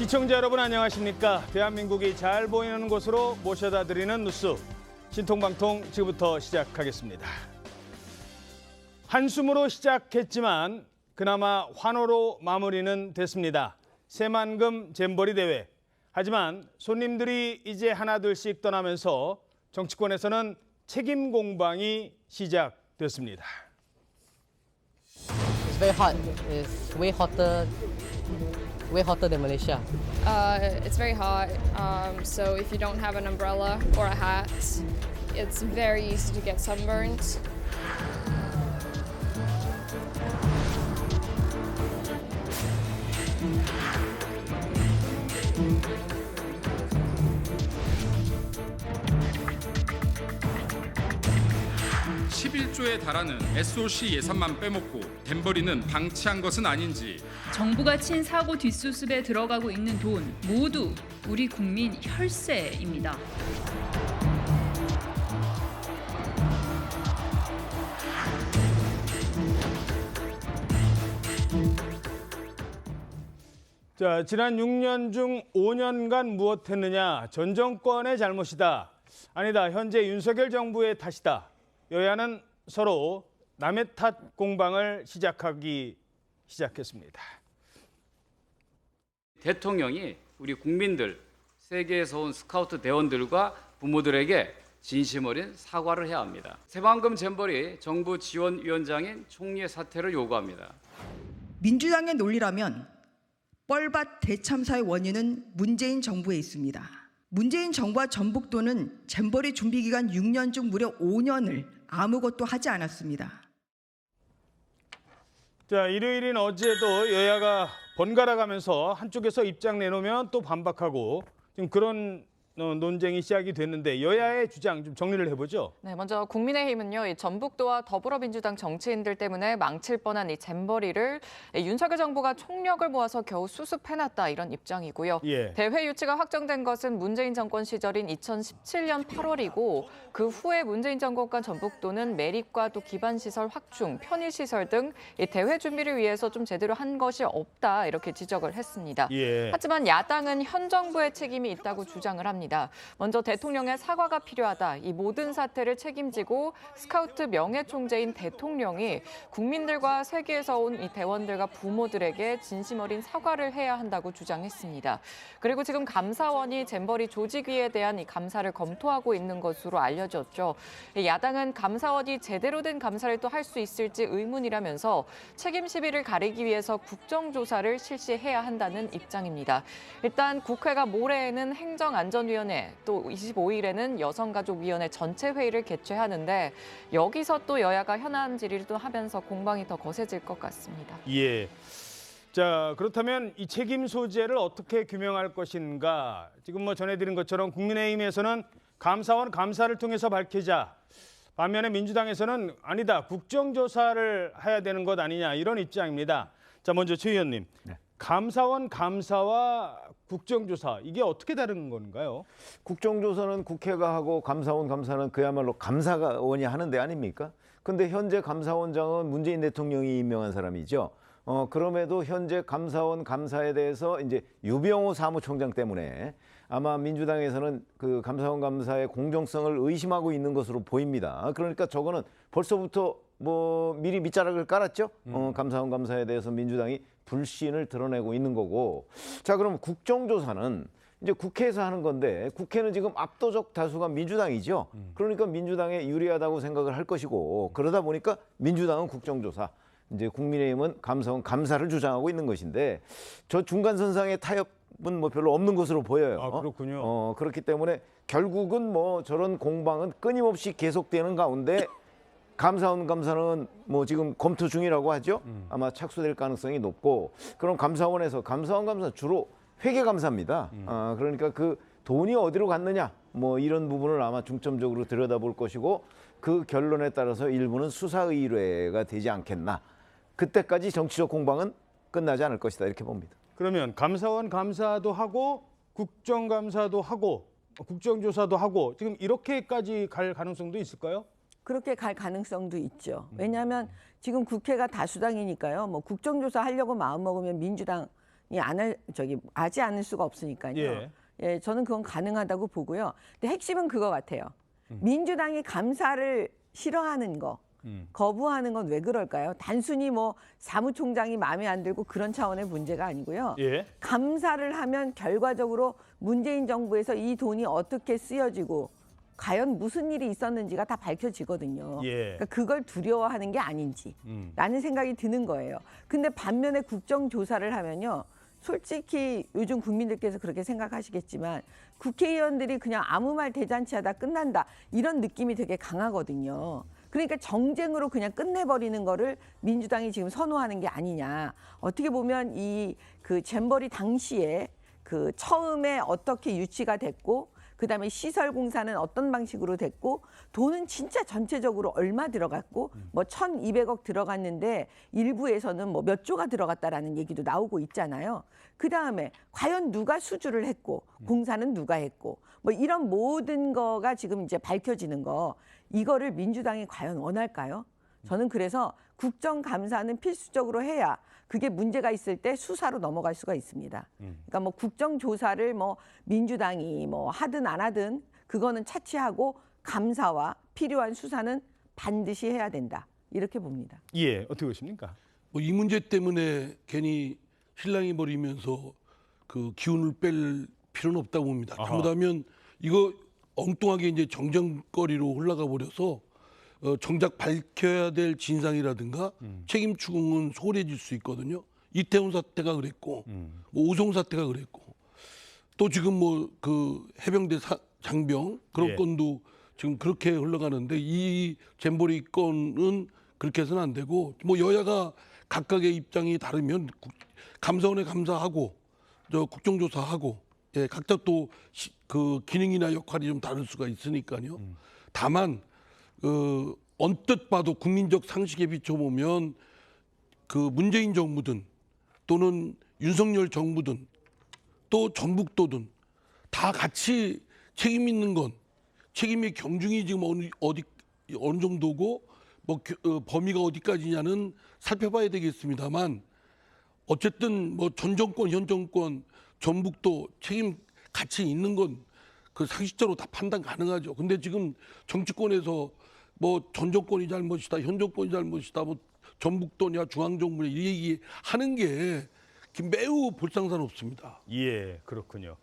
시청자 여러분 안녕하십니까? 대한민국이 잘 보이는 곳으로 모셔다 드리는 뉴스 신통방통 지금부터 시작하겠습니다. 한숨으로 시작했지만 그나마 환호로 마무리는 됐습니다. 새만금 잼버리 대회. 하지만 손님들이 이제 하나둘씩 떠나면서 정치권에서는 책임 공방이 시작됐습니다. It's very hot. It's way hotter than Malaysia. It's very hot, so if you don't have an umbrella or a hat, it's very easy to get sunburned. (11조에) 달하는 SOC 예산만 빼먹고 댐버리는 방치한 것은 아닌지 정부가 친 사고 뒷수습에 들어가고 있는 돈 모두 우리 국민 혈세입니다. 자, 지난 6년 중 5년간 무엇했느냐? 전 정권의 잘못이다. 아니다. 현재 윤석열 정부의 탓이다. 여야는 서로 남의 탓 공방을 시작했습니다. 대통령이 우리 국민들, 세계에서 온 스카우트 대원들과 부모들에게 진심 어린 사과를 해야 합니다. 새만금 잼버리 정부 지원위원장인 총리의 사퇴를 요구합니다. 민주당의 논리라면 뻘밭 대참사의 원인은 문재인 정부에 있습니다. 문재인 정부와 전북도는 잼버리 준비 기간 6년 중 무려 5년을 아무것도 하지 않았습니다. 자, 일요일인 어제도 여야가 번갈아 가면서 한쪽에서 입장 내놓으면 또 반박하고 지금 그런 논쟁이 시작이 됐는데 여야의 주장 좀 정리를 해보죠. 네, 먼저 국민의힘은요, 이 전북도와 더불어민주당 정치인들 때문에 망칠 뻔한 이 잼버리를 윤석열 정부가 총력을 모아서 겨우 수습해놨다 이런 입장이고요. 예. 대회 유치가 확정된 것은 문재인 정권 시절인 2017년 8월이고 그 후에 문재인 정권과 전북도는 매립과 또 기반시설 확충, 편의시설 등 이 대회 준비를 위해서 좀 제대로 한 것이 없다 이렇게 지적을 했습니다. 예. 하지만 야당은 현 정부의 책임이 있다고 주장을 합니다. 먼저 대통령의 사과가 필요하다. 이 모든 사태를 책임지고 스카우트 명예총재인 대통령이 국민들과 세계에서 온 이 대원들과 부모들에게 진심 어린 사과를 해야 한다고 주장했습니다. 그리고 지금 감사원이 잼버리 조직위에 대한 이 감사를 검토하고 있는 것으로 알려졌죠. 야당은 감사원이 제대로 된 감사를 또 할 수 있을지 의문이라면서 책임 시비를 가리기 위해서 국정조사를 실시해야 한다는 입장입니다. 일단 국회가 모레에는 행정안전위원회 또 25일에는 여성가족위원회 전체 회의를 개최하는데 여기서 또 여야가 현안 질의를 또 하면서 공방이 더 거세질 것 같습니다. 예. 자, 그렇다면 이 책임 소재를 어떻게 규명할 것인가? 지금 뭐 전해드린 것처럼 국민의힘에서는 감사원 감사를 통해서 밝히자. 반면에 민주당에서는 아니다. 국정조사를 해야 되는 것 아니냐 이런 입장입니다. 자, 먼저 최 의원님. 네. 감사원 감사와 국정조사 이게 어떻게 다른 건가요? 국정조사는 국회가 하고 감사원 감사는 그야말로 감사원이 하는 데 아닙니까? 근데 현재 감사원장은 문재인 대통령이 임명한 사람이죠. 그럼에도 현재 감사원 감사에 대해서 이제 유병호 사무총장 때문에 아마 민주당에서는 그 감사원 감사의 공정성을 의심하고 있는 것으로 보입니다. 그러니까 저거는 벌써부터 뭐 미리 밑자락을 깔았죠. 감사원 감사에 대해서 민주당이 불신을 드러내고 있는 거고. 자, 그럼 국정조사는 이제 국회에서 하는 건데 국회는 지금 압도적 다수가 민주당이죠. 그러니까 민주당에 유리하다고 생각을 할 것이고 그러다 보니까 민주당은 국정조사, 이제 국민의힘은 감사원 감사를 주장하고 있는 것인데 저 중간선상의 타협은 뭐 별로 없는 것으로 보여요. 아, 그렇군요. 그렇기 때문에 결국은 뭐 저런 공방은 끊임없이 계속되는 가운데 감사원 감사는 뭐 지금 검토 중이라고 하죠. 아마 착수될 가능성이 높고 그럼 감사원에서 감사원 감사는 주로 회계 감사입니다. 그러니까 그 돈이 어디로 갔느냐 뭐 이런 부분을 아마 중점적으로 들여다볼 것이고 그 결론에 따라서 일부는 수사 의뢰가 되지 않겠나. 그때까지 정치적 공방은 끝나지 않을 것이다 이렇게 봅니다. 그러면 감사원 감사도 하고 국정감사도 하고 국정조사도 하고 지금 이렇게까지 갈 가능성도 있을까요? 그렇게 갈 가능성도 있죠. 왜냐하면 지금 국회가 다수당이니까요. 뭐 국정조사 하려고 마음먹으면 민주당이 하지 않을 수가 없으니까요. 예. 예, 저는 그건 가능하다고 보고요. 근데 핵심은 그거 같아요. 민주당이 감사를 싫어하는 거, 거부하는 건 왜 그럴까요? 단순히 뭐 사무총장이 마음에 안 들고 그런 차원의 문제가 아니고요. 예. 감사를 하면 결과적으로 문재인 정부에서 이 돈이 어떻게 쓰여지고 과연 무슨 일이 있었는지가 다 밝혀지거든요. 예. 그러니까 그걸 두려워하는 게 아닌지 라는 생각이 드는 거예요. 근데 반면에 국정조사를 하면요. 솔직히 요즘 국민들께서 그렇게 생각하시겠지만 국회의원들이 그냥 아무 말 대잔치하다 끝난다 이런 느낌이 되게 강하거든요. 그러니까 정쟁으로 그냥 끝내버리는 거를 민주당이 지금 선호하는 게 아니냐. 어떻게 보면 이 그 잼버리 당시에 그 처음에 어떻게 유치가 됐고 그다음에 시설 공사는 어떤 방식으로 됐고 돈은 진짜 전체적으로 얼마 들어갔고 뭐 1,200억 들어갔는데 일부에서는 뭐 몇 조가 들어갔다라는 얘기도 나오고 있잖아요. 그다음에 과연 누가 수주를 했고 공사는 누가 했고 뭐 이런 모든 거가 지금 이제 밝혀지는 거 이거를 민주당이 과연 원할까요? 저는 그래서 국정감사는 필수적으로 해야 그게 문제가 있을 때 수사로 넘어갈 수가 있습니다. 그러니까 뭐 국정조사를 뭐 민주당이 뭐 하든 안 하든 그거는 차치하고 감사와 필요한 수사는 반드시 해야 된다. 이렇게 봅니다. 예, 어떻게 보십니까? 뭐 이 문제 때문에 괜히 실랑이 벌이면서 그 기운을 뺄 필요는 없다고 봅니다. 아하. 잘못하면 이거 엉뚱하게 이제 정쟁거리로 흘러가 버려서 정작 밝혀야 될 진상이라든가 책임 추궁은 소홀해질 수 있거든요. 이태원 사태가 그랬고, 뭐 오송 사태가 그랬고, 또 지금 뭐 그 해병대 장병 그런 예. 건도 지금 그렇게 흘러가는데 이 잼버리 건은 그렇게 해서는 안 되고, 뭐 여야가 각각의 입장이 다르면 감사원에 감사하고, 저 국정조사하고, 예, 각자 또 그 기능이나 역할이 좀 다를 수가 있으니까요. 다만 언뜻 봐도 국민적 상식에 비춰보면 그 문재인 정부든 또는 윤석열 정부든 또 전북도든 다 같이 책임 있는 건 책임의 경중이 지금 어느 정도고 뭐 범위가 어디까지냐는 살펴봐야 되겠습니다만 어쨌든 뭐 전 정권 현 정권 전북도 책임 같이 있는 건 그 상식적으로 다 판단 가능하죠. 근데 지금 정치권에서 뭐 전 정권이 잘못이다, 현 정권이 잘못이다, 뭐 전북도냐 중앙정부냐 이 얘기 하는 게 매우 볼상사롭습니다. 예, 그렇군요.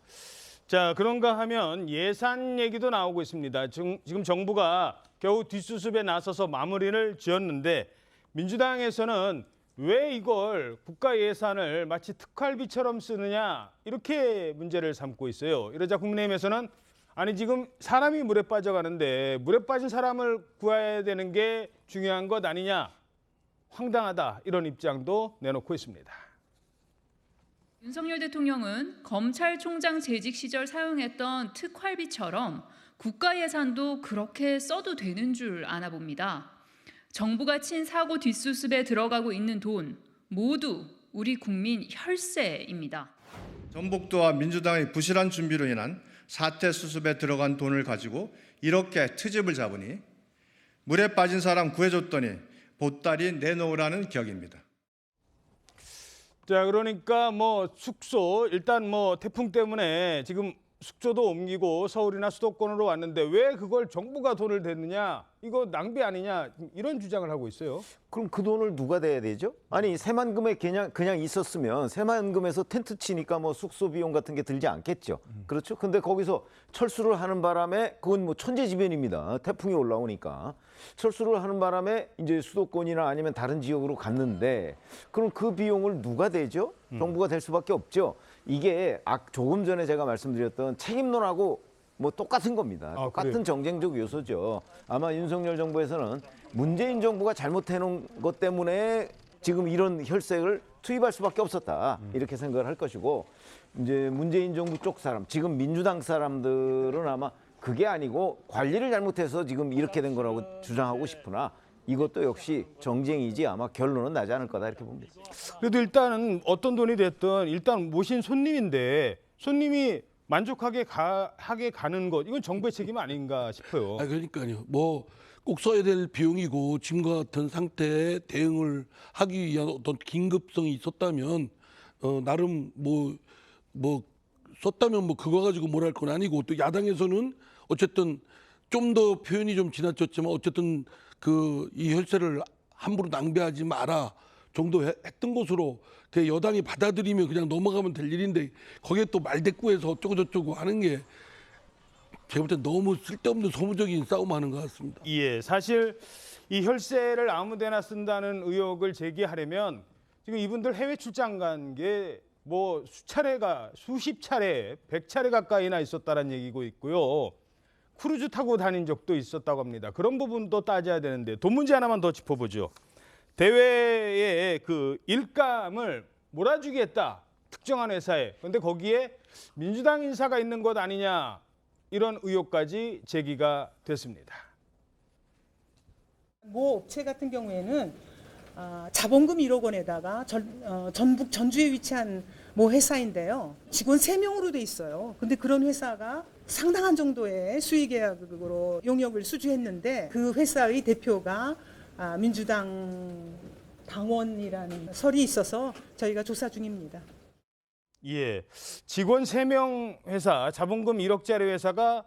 자, 그런가 하면 예산 얘기도 나오고 있습니다. 지금 정부가 겨우 뒷수습에 나서서 마무리를 지었는데 민주당에서는 왜 이걸 국가 예산을 마치 특활비처럼 쓰느냐 이렇게 문제를 삼고 있어요. 이러자 국민의힘에서는 아니 지금 사람이 물에 빠져가는데 물에 빠진 사람을 구해야 되는 게 중요한 것 아니냐. 황당하다 이런 입장도 내놓고 있습니다. 윤석열 대통령은 검찰총장 재직 시절 사용했던 특활비처럼 국가 예산도 그렇게 써도 되는 줄 아나 봅니다. 정부가 친 사고 뒷수습에 들어가고 있는 돈 모두 우리 국민 혈세입니다. 전북도와 민주당의 부실한 준비로 인한 사태 수습에 들어간 돈을 가지고 이렇게 트집을 잡으니 물에 빠진 사람 구해줬더니 보따리 내놓으라는 격입니다. 자, 그러니까 뭐 숙소 일단 뭐 태풍 때문에 지금 숙소도 옮기고 서울이나 수도권으로 왔는데 왜 그걸 정부가 돈을 댔느냐? 이거 낭비 아니냐? 이런 주장을 하고 있어요. 그럼 그 돈을 누가 대야 되죠? 아니 새만금에 그냥 있었으면 새만금에서 텐트 치니까 뭐 숙소 비용 같은 게 들지 않겠죠. 그렇죠? 근데 거기서 철수를 하는 바람에 그건 뭐 천재지변입니다. 태풍이 올라오니까 철수를 하는 바람에 이제 수도권이나 아니면 다른 지역으로 갔는데 그럼 그 비용을 누가 대죠? 정부가 댈 수밖에 없죠. 이게 조금 전에 제가 말씀드렸던 책임론하고 뭐 똑같은 겁니다. 똑같은 그래요? 정쟁적 요소죠. 아마 윤석열 정부에서는 문재인 정부가 잘못해놓은 것 때문에 지금 이런 혈색을 투입할 수밖에 없었다. 이렇게 생각을 할 것이고 이제 문재인 정부 쪽 사람, 지금 민주당 사람들은 아마 그게 아니고 관리를 잘못해서 지금 이렇게 된 거라고 주장하고 싶으나 이것도 역시 정쟁이지 아마 결론은 나지 않을 거다 이렇게 봅니다. 그래도 일단은 어떤 돈이 됐든 일단 모신 손님인데 손님이 만족하게 하게 가는 것 이건 정부의 책임 아닌가 싶어요. 그러니까요. 뭐 꼭 써야 될 비용이고 지금과 같은 상태에 대응을 하기 위한 어떤 긴급성이 있었다면 나름 뭐 썼다면 뭐 그거 가지고 뭘 할 건 아니고, 또 야당에서는 어쨌든 좀 더 표현이 좀 지나쳤지만 어쨌든 그 이 혈세를 함부로 낭비하지 마라 정도 했던 것으로 그 여당이 받아들이면 그냥 넘어가면 될 일인데, 거기에 또 말대꾸해서 어쩌고 저쩌고 하는 게 제가 볼 때 너무 쓸데없는 소모적인 싸움하는 것 같습니다. 예, 사실 이 혈세를 아무데나 쓴다는 의혹을 제기하려면 지금 이분들 해외 출장 간 게 뭐 수차례가 수십 차례, 100차례 가까이나 있었다는 얘기고 있고요. 크루즈 타고 다닌 적도 있었다고 합니다. 그런 부분도 따져야 되는데, 돈 문제 하나만 더 짚어보죠. 대외의 그 일감을 몰아주겠다, 특정한 회사에. 그런데 거기에 민주당 인사가 있는 것 아니냐, 이런 의혹까지 제기가 됐습니다. 모 업체 같은 경우에는 자본금 1억 원에다가 전북 전주에 위치한 모 회사인데요. 직원 3명으로 돼 있어요. 근데 그런 회사가 상당한 정도의 수의 계약으로 용역을 수주했는데, 그 회사의 대표가 민주당 당원이라는 설이 있어서 저희가 조사 중입니다. 예, 직원 3명 회사, 자본금 1억짜리 회사가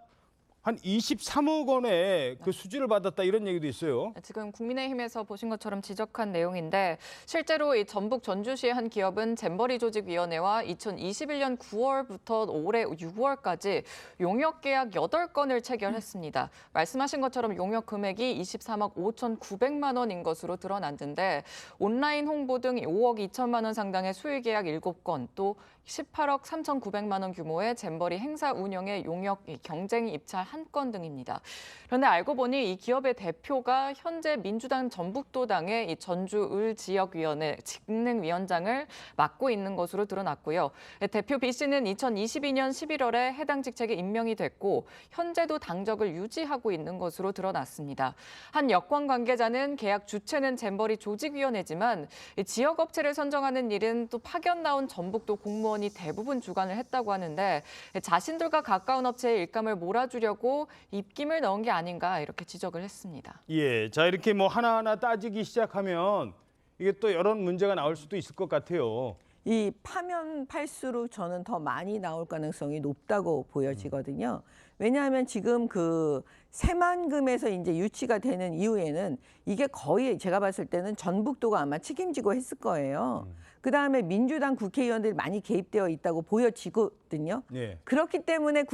한 23억 원의 그 수주를 받았다, 이런 얘기도 있어요. 지금 국민의힘에서 보신 것처럼 지적한 내용인데, 실제로 이 전북 전주시의 한 기업은 잼버리 조직위원회와 2021년 9월부터 올해 6월까지 용역 계약 8건을 체결했습니다. 말씀하신 것처럼 용역 금액이 23억 5,900만 원인 것으로 드러났는데, 온라인 홍보 등 5억 2천만 원 상당의 수의 계약 7건, 또 18억 3,900만 원 규모의 잼버리 행사 운영에 용역 경쟁이 입찰 1건 등입니다. 그런데 알고 보니 이 기업의 대표가 현재 민주당 전북도당의 이 전주을 지역위원회 직능위원장을 맡고 있는 것으로 드러났고요. 대표 B 씨는 2022년 11월에 해당 직책에 임명이 됐고, 현재도 당적을 유지하고 있는 것으로 드러났습니다. 한 여권 관계자는 계약 주체는 잼버리 조직위원회지만 지역 업체를 선정하는 일은 또 파견 나온 전북도 공무원이 대부분 주관을 했다고 하는데, 자신들과 가까운 업체의 일감을 몰아주려고 입김을 넣은 게 아닌가, 이렇게 지적을 했습니다. 예, 자, 이렇게 뭐 하나하나 따지기 시작하면 이게 또 여러 문제가 나올 수도 있을 것 같아요. 이 파면 팔수록 저는 더 많이 나올 가능성이 높다고 보여지거든요. 왜냐하면 지금 그 새만금에서 이제 유치가 되는 이후에는 이게 거의 제가 봤을 때는 전북도가 아마 책임지고 했을 거예요. 그다음에 민주당 국회의원들이 많이 개입되어 있다고 보여지거든요. 예. 그렇기 때문에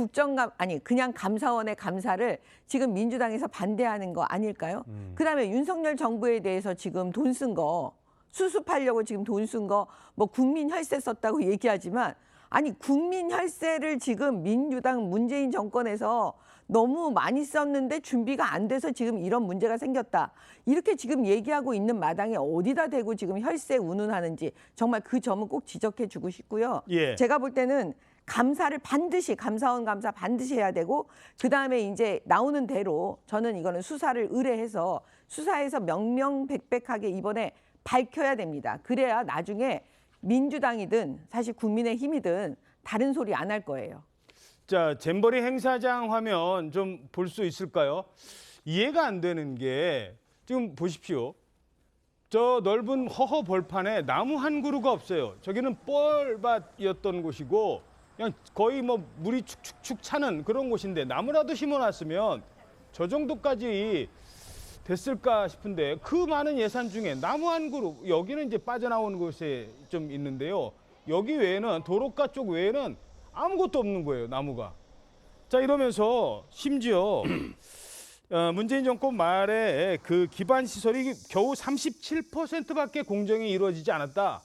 그냥 감사원의 감사를 지금 민주당에서 반대하는 거 아닐까요? 그다음에 윤석열 정부에 대해서 지금 돈 쓴 거, 수습하려고 지금 돈 쓴 거, 뭐 국민 혈세 썼다고 얘기하지만, 아니 국민 혈세를 지금 민주당 문재인 정권에서 너무 많이 썼는데 준비가 안 돼서 지금 이런 문제가 생겼다, 이렇게 지금 얘기하고 있는 마당에 어디다 대고 지금 혈세 운운하는지 정말 그 점은 꼭 지적해 주고 싶고요. 예. 제가 볼 때는 감사를 반드시, 감사원 감사 반드시 해야 되고, 그다음에 이제 나오는 대로 저는 이거는 수사를 의뢰해서 수사해서 명명백백하게 이번에 밝혀야 됩니다. 그래야 나중에 민주당이든 사실 국민의힘이든 다른 소리 안 할 거예요. 자, 잼버리 행사장 화면 좀 볼 수 있을까요? 이해가 안 되는 게, 지금 보십시오. 저 넓은 허허 벌판에 나무 한 그루가 없어요. 저기는 뻘밭이었던 곳이고 그냥 거의 뭐 물이 축축축 차는 그런 곳인데, 나무라도 심어놨으면 저 정도까지 됐을까 싶은데, 그 많은 예산 중에 나무 한 그루, 여기는 이제 빠져나오는 곳에 좀 있는데요. 여기 외에는, 도로가 쪽 외에는 아무것도 없는 거예요, 나무가. 자, 이러면서 심지어 문재인 정권 말에 그 기반 시설이 겨우 37%밖에 공정이 이루어지지 않았다,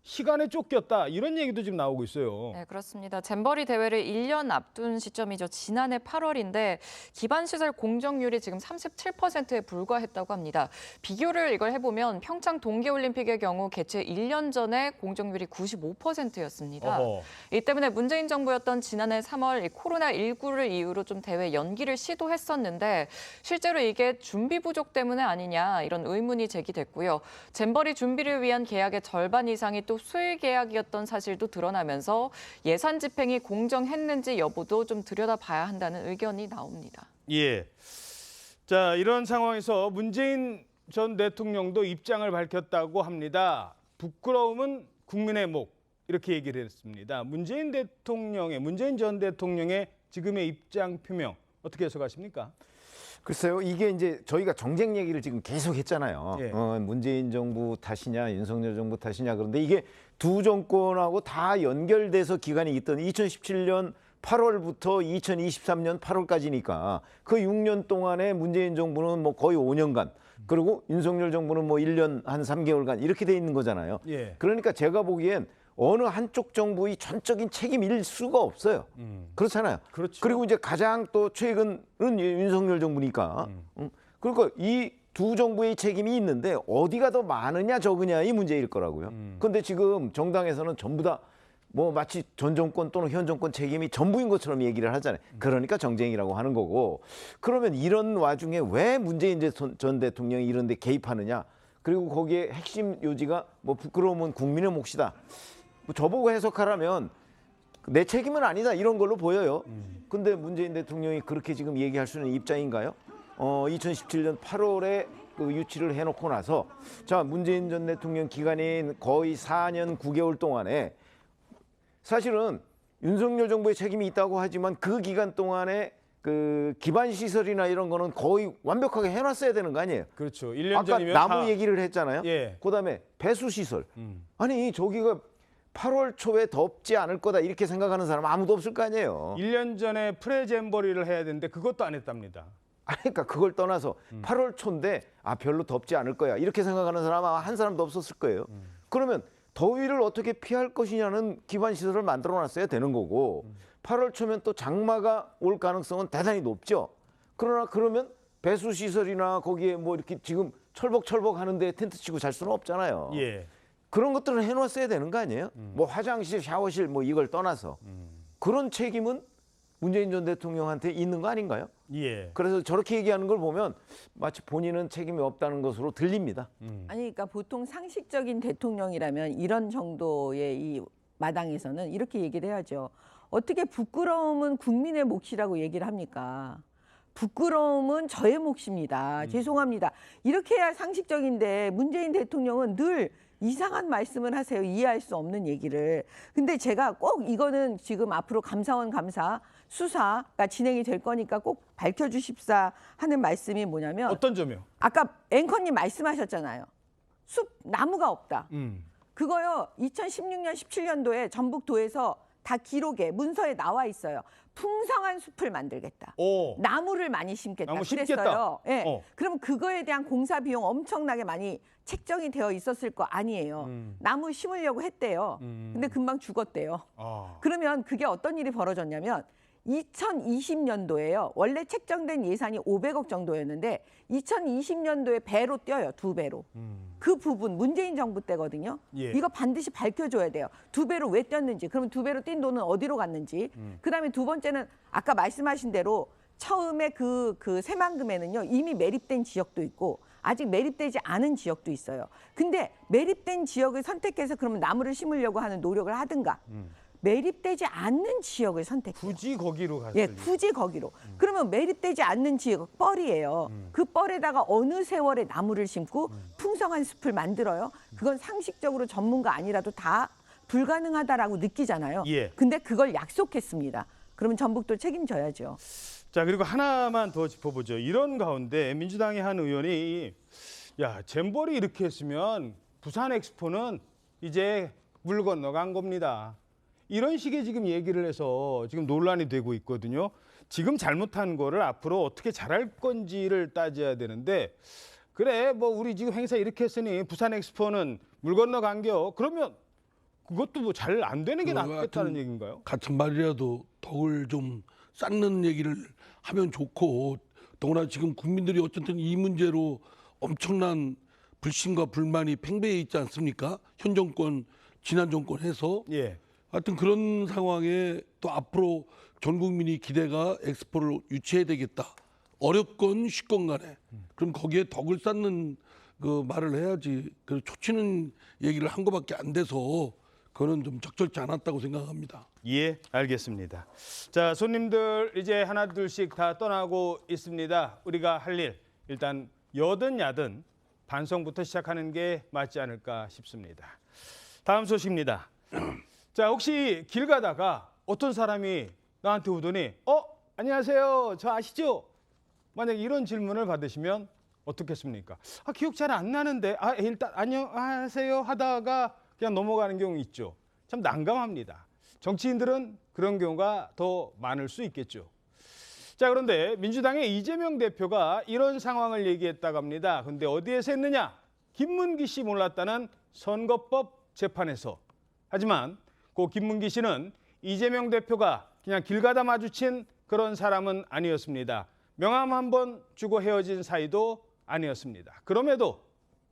시간에 쫓겼다, 이런 얘기도 지금 나오고 있어요. 네, 그렇습니다. 잼버리 대회를 1년 앞둔 시점이죠. 지난해 8월인데 기반시설 공정률이 지금 37%에 불과했다고 합니다. 비교를 이걸 해보면 평창 동계올림픽의 경우 개최 1년 전에 공정률이 95%였습니다. 이 때문에 문재인 정부였던 지난해 3월 코로나19를 이유로 좀 대회 연기를 시도했었는데, 실제로 이게 준비 부족 때문에 아니냐, 이런 의문이 제기됐고요. 잼버리 준비를 위한 계약의 절반 이상이 또 수의 계약이었던 사실도 드러나면서 예산 집행이 공정했는지 여부도 좀 들여다봐야 한다는 의견이 나옵니다. 예. 자, 이런 상황에서 문재인 전 대통령도 입장을 밝혔다고 합니다. 부끄러움은 국민의 목, 이렇게 얘기를 했습니다. 문재인 전 대통령의 지금의 입장 표명 어떻게 해석하십니까? 글쎄요, 이게 이제 저희가 정쟁 얘기를 지금 계속 했잖아요. 예. 문재인 정부 탓이냐, 윤석열 정부 탓이냐. 그런데 이게 두 정권하고 다 연결돼서 기간이 있던 2017년 8월부터 2023년 8월까지니까 그 6년 동안에 문재인 정부는 뭐 거의 5년간, 그리고 윤석열 정부는 뭐 1년 한 3개월간 이렇게 돼 있는 거잖아요. 예. 그러니까 제가 보기엔 어느 한쪽 정부의 전적인 책임일 수가 없어요. 그렇잖아요. 그렇죠. 그리고 이제 가장 또 최근은 윤석열 정부니까. 그러니까 이 두 정부의 책임이 있는데 어디가 더 많으냐 적으냐 이 문제일 거라고요. 그런데 지금 정당에서는 전부 다 뭐 마치 전 정권 또는 현 정권 책임이 전부인 것처럼 얘기를 하잖아요. 그러니까 정쟁이라고 하는 거고. 그러면 이런 와중에 왜 문재인 전 대통령이 이런 데 개입하느냐. 그리고 거기에 핵심 요지가 뭐 부끄러움은 국민의 몫이다. 뭐 저보고 해석하라면 내 책임은 아니다 이런 걸로 보여요. 근데 문재인 대통령이 그렇게 지금 얘기할 수 있는 입장인가요? 2017년 8월에 그 유치를 해놓고 나서 자 문재인 전 대통령 기간인 거의 4년 9개월 동안에 사실은 윤석열 정부의 책임이 있다고 하지만 그 기간 동안에 그 기반 시설이나 이런 거는 거의 완벽하게 해놨어야 되는 거 아니에요? 그렇죠. 1년 아까 전이면 나무 다... 얘기를 했잖아요. 예. 그다음에 배수 시설. 아니 저기가 8월 초에 덥지 않을 거다 이렇게 생각하는 사람 아무도 없을 거 아니에요. 1년 전에 프레잼버리를 해야 되는데 그것도 안 했답니다. 아니, 그러니까 그걸 떠나서 8월 초인데 아 별로 덥지 않을 거야 이렇게 생각하는 사람 아마 한 사람도 없었을 거예요. 그러면 더위를 어떻게 피할 것이냐는 기반 시설을 만들어놨어야 되는 거고 8월 초면 또 장마가 올 가능성은 대단히 높죠. 그러나 그러면 배수 시설이나 거기에 뭐 이렇게 지금 철벅철벅 하는데 텐트 치고 잘 수는 없잖아요. 예. 그런 것들은 해놨어야 되는 거 아니에요? 뭐 화장실, 샤워실 뭐 이걸 떠나서 그런 책임은 문재인 전 대통령한테 있는 거 아닌가요? 예. 그래서 저렇게 얘기하는 걸 보면 마치 본인은 책임이 없다는 것으로 들립니다. 아니 그러니까 보통 상식적인 대통령이라면 이런 정도의 이 마당에서는 이렇게 얘기를 해야죠. 어떻게 부끄러움은 국민의 몫이라고 얘기를 합니까? 부끄러움은 저의 몫입니다. 죄송합니다. 이렇게 해야 상식적인데 문재인 대통령은 늘 이상한 말씀을 하세요. 이해할 수 없는 얘기를. 근데 제가 꼭 이거는 지금 앞으로 감사원 감사 수사가 진행이 될 거니까 꼭 밝혀주십사 하는 말씀이 뭐냐면 어떤 점이요? 아까 앵커님 말씀하셨잖아요. 나무가 없다. 그거요. 2016년 17년도에 전북도에서 다 기록에 문서에 나와 있어요. 풍성한 숲을 만들겠다. 오. 나무를 많이 심겠다. 나무 심겠다. 그랬어요. 예. 어. 그럼 그거에 대한 공사 비용 엄청나게 많이 책정이 되어 있었을 거 아니에요. 나무 심으려고 했대요. 근데 금방 죽었대요. 아. 그러면 그게 어떤 일이 벌어졌냐면 2020년도에요. 원래 책정된 예산이 500억 정도였는데 2020년도에 배로 뛰어요. 2배로. 그 부분 문재인 정부 때거든요. 예. 이거 반드시 밝혀줘야 돼요. 2배로 왜 뛰었는지, 그러면 2배로 뛴 돈은 어디로 갔는지. 그다음에 두 번째는 아까 말씀하신 대로 처음에 그 새만금에는요. 이미 매립된 지역도 있고 아직 매립되지 않은 지역도 있어요. 근데 매립된 지역을 선택해서 그러면 나무를 심으려고 하는 노력을 하든가 매립되지 않는 지역을 선택해요. 굳이 거기로 갔어요. 예, 굳이 거기로. 그러면 매립되지 않는 지역 뻘이에요. 그 뻘에다가 어느 세월에 나무를 심고 풍성한 숲을 만들어요. 그건 상식적으로 전문가 아니라도 다 불가능하다라고 느끼잖아요. 예. 근데 그걸 약속했습니다. 그러면 전북도 책임져야죠. 자, 그리고 하나만 더 짚어보죠. 이런 가운데 민주당의 한 의원이 야, 잼버리 이렇게 했으면 부산 엑스포는 이제 물 건너간 겁니다. 이런 식의 지금 얘기를 해서 지금 논란이 되고 있거든요. 지금 잘못한 거를 앞으로 어떻게 잘할 건지를 따져야 되는데 그래 뭐 우리 지금 행사 이렇게 했으니 부산 엑스포는 물 건너간겨. 그러면 그것도 뭐 잘 안 되는 게 낫겠다는 얘기인가요? 같은 말이라도 덕을 좀 쌓는 얘기를 하면 좋고 더구나 지금 국민들이 어쨌든 이 문제로 엄청난 불신과 불만이 팽배해 있지 않습니까? 현 정권, 지난 정권 해서 예. 하여튼 그런 상황에 또 앞으로 전 국민이 기대가 엑스포를 유치해야 되겠다. 어렵건 쉽건 간에. 그럼 거기에 덕을 쌓는 그 말을 해야지. 그 초치는 얘기를 한 거밖에 안 돼서 그거는 좀 적절치 않았다고 생각합니다. 예, 알겠습니다. 자, 손님들 이제 하나 둘씩 다 떠나고 있습니다. 우리가 할 일 일단 여든 야든 반성부터 시작하는 게 맞지 않을까 싶습니다. 다음 소식입니다. 자, 혹시 길 가다가 어떤 사람이 나한테 오더니 안녕하세요. 저 아시죠? 만약에 이런 질문을 받으시면 어떻겠습니까? 기억 잘 안 나는데 일단 안녕하세요 하다가 그냥 넘어가는 경우 있죠. 참 난감합니다. 정치인들은 그런 경우가 더 많을 수 있겠죠. 자, 그런데 민주당의 이재명 대표가 이런 상황을 얘기했다고 합니다. 근데 어디에서 했느냐? 김문기 씨 몰랐다는 선거법 재판에서. 하지만 그 김문기 씨는 이재명 대표가 그냥 길 가다 마주친 그런 사람은 아니었습니다. 명함 한 번 주고 헤어진 사이도 아니었습니다. 그럼에도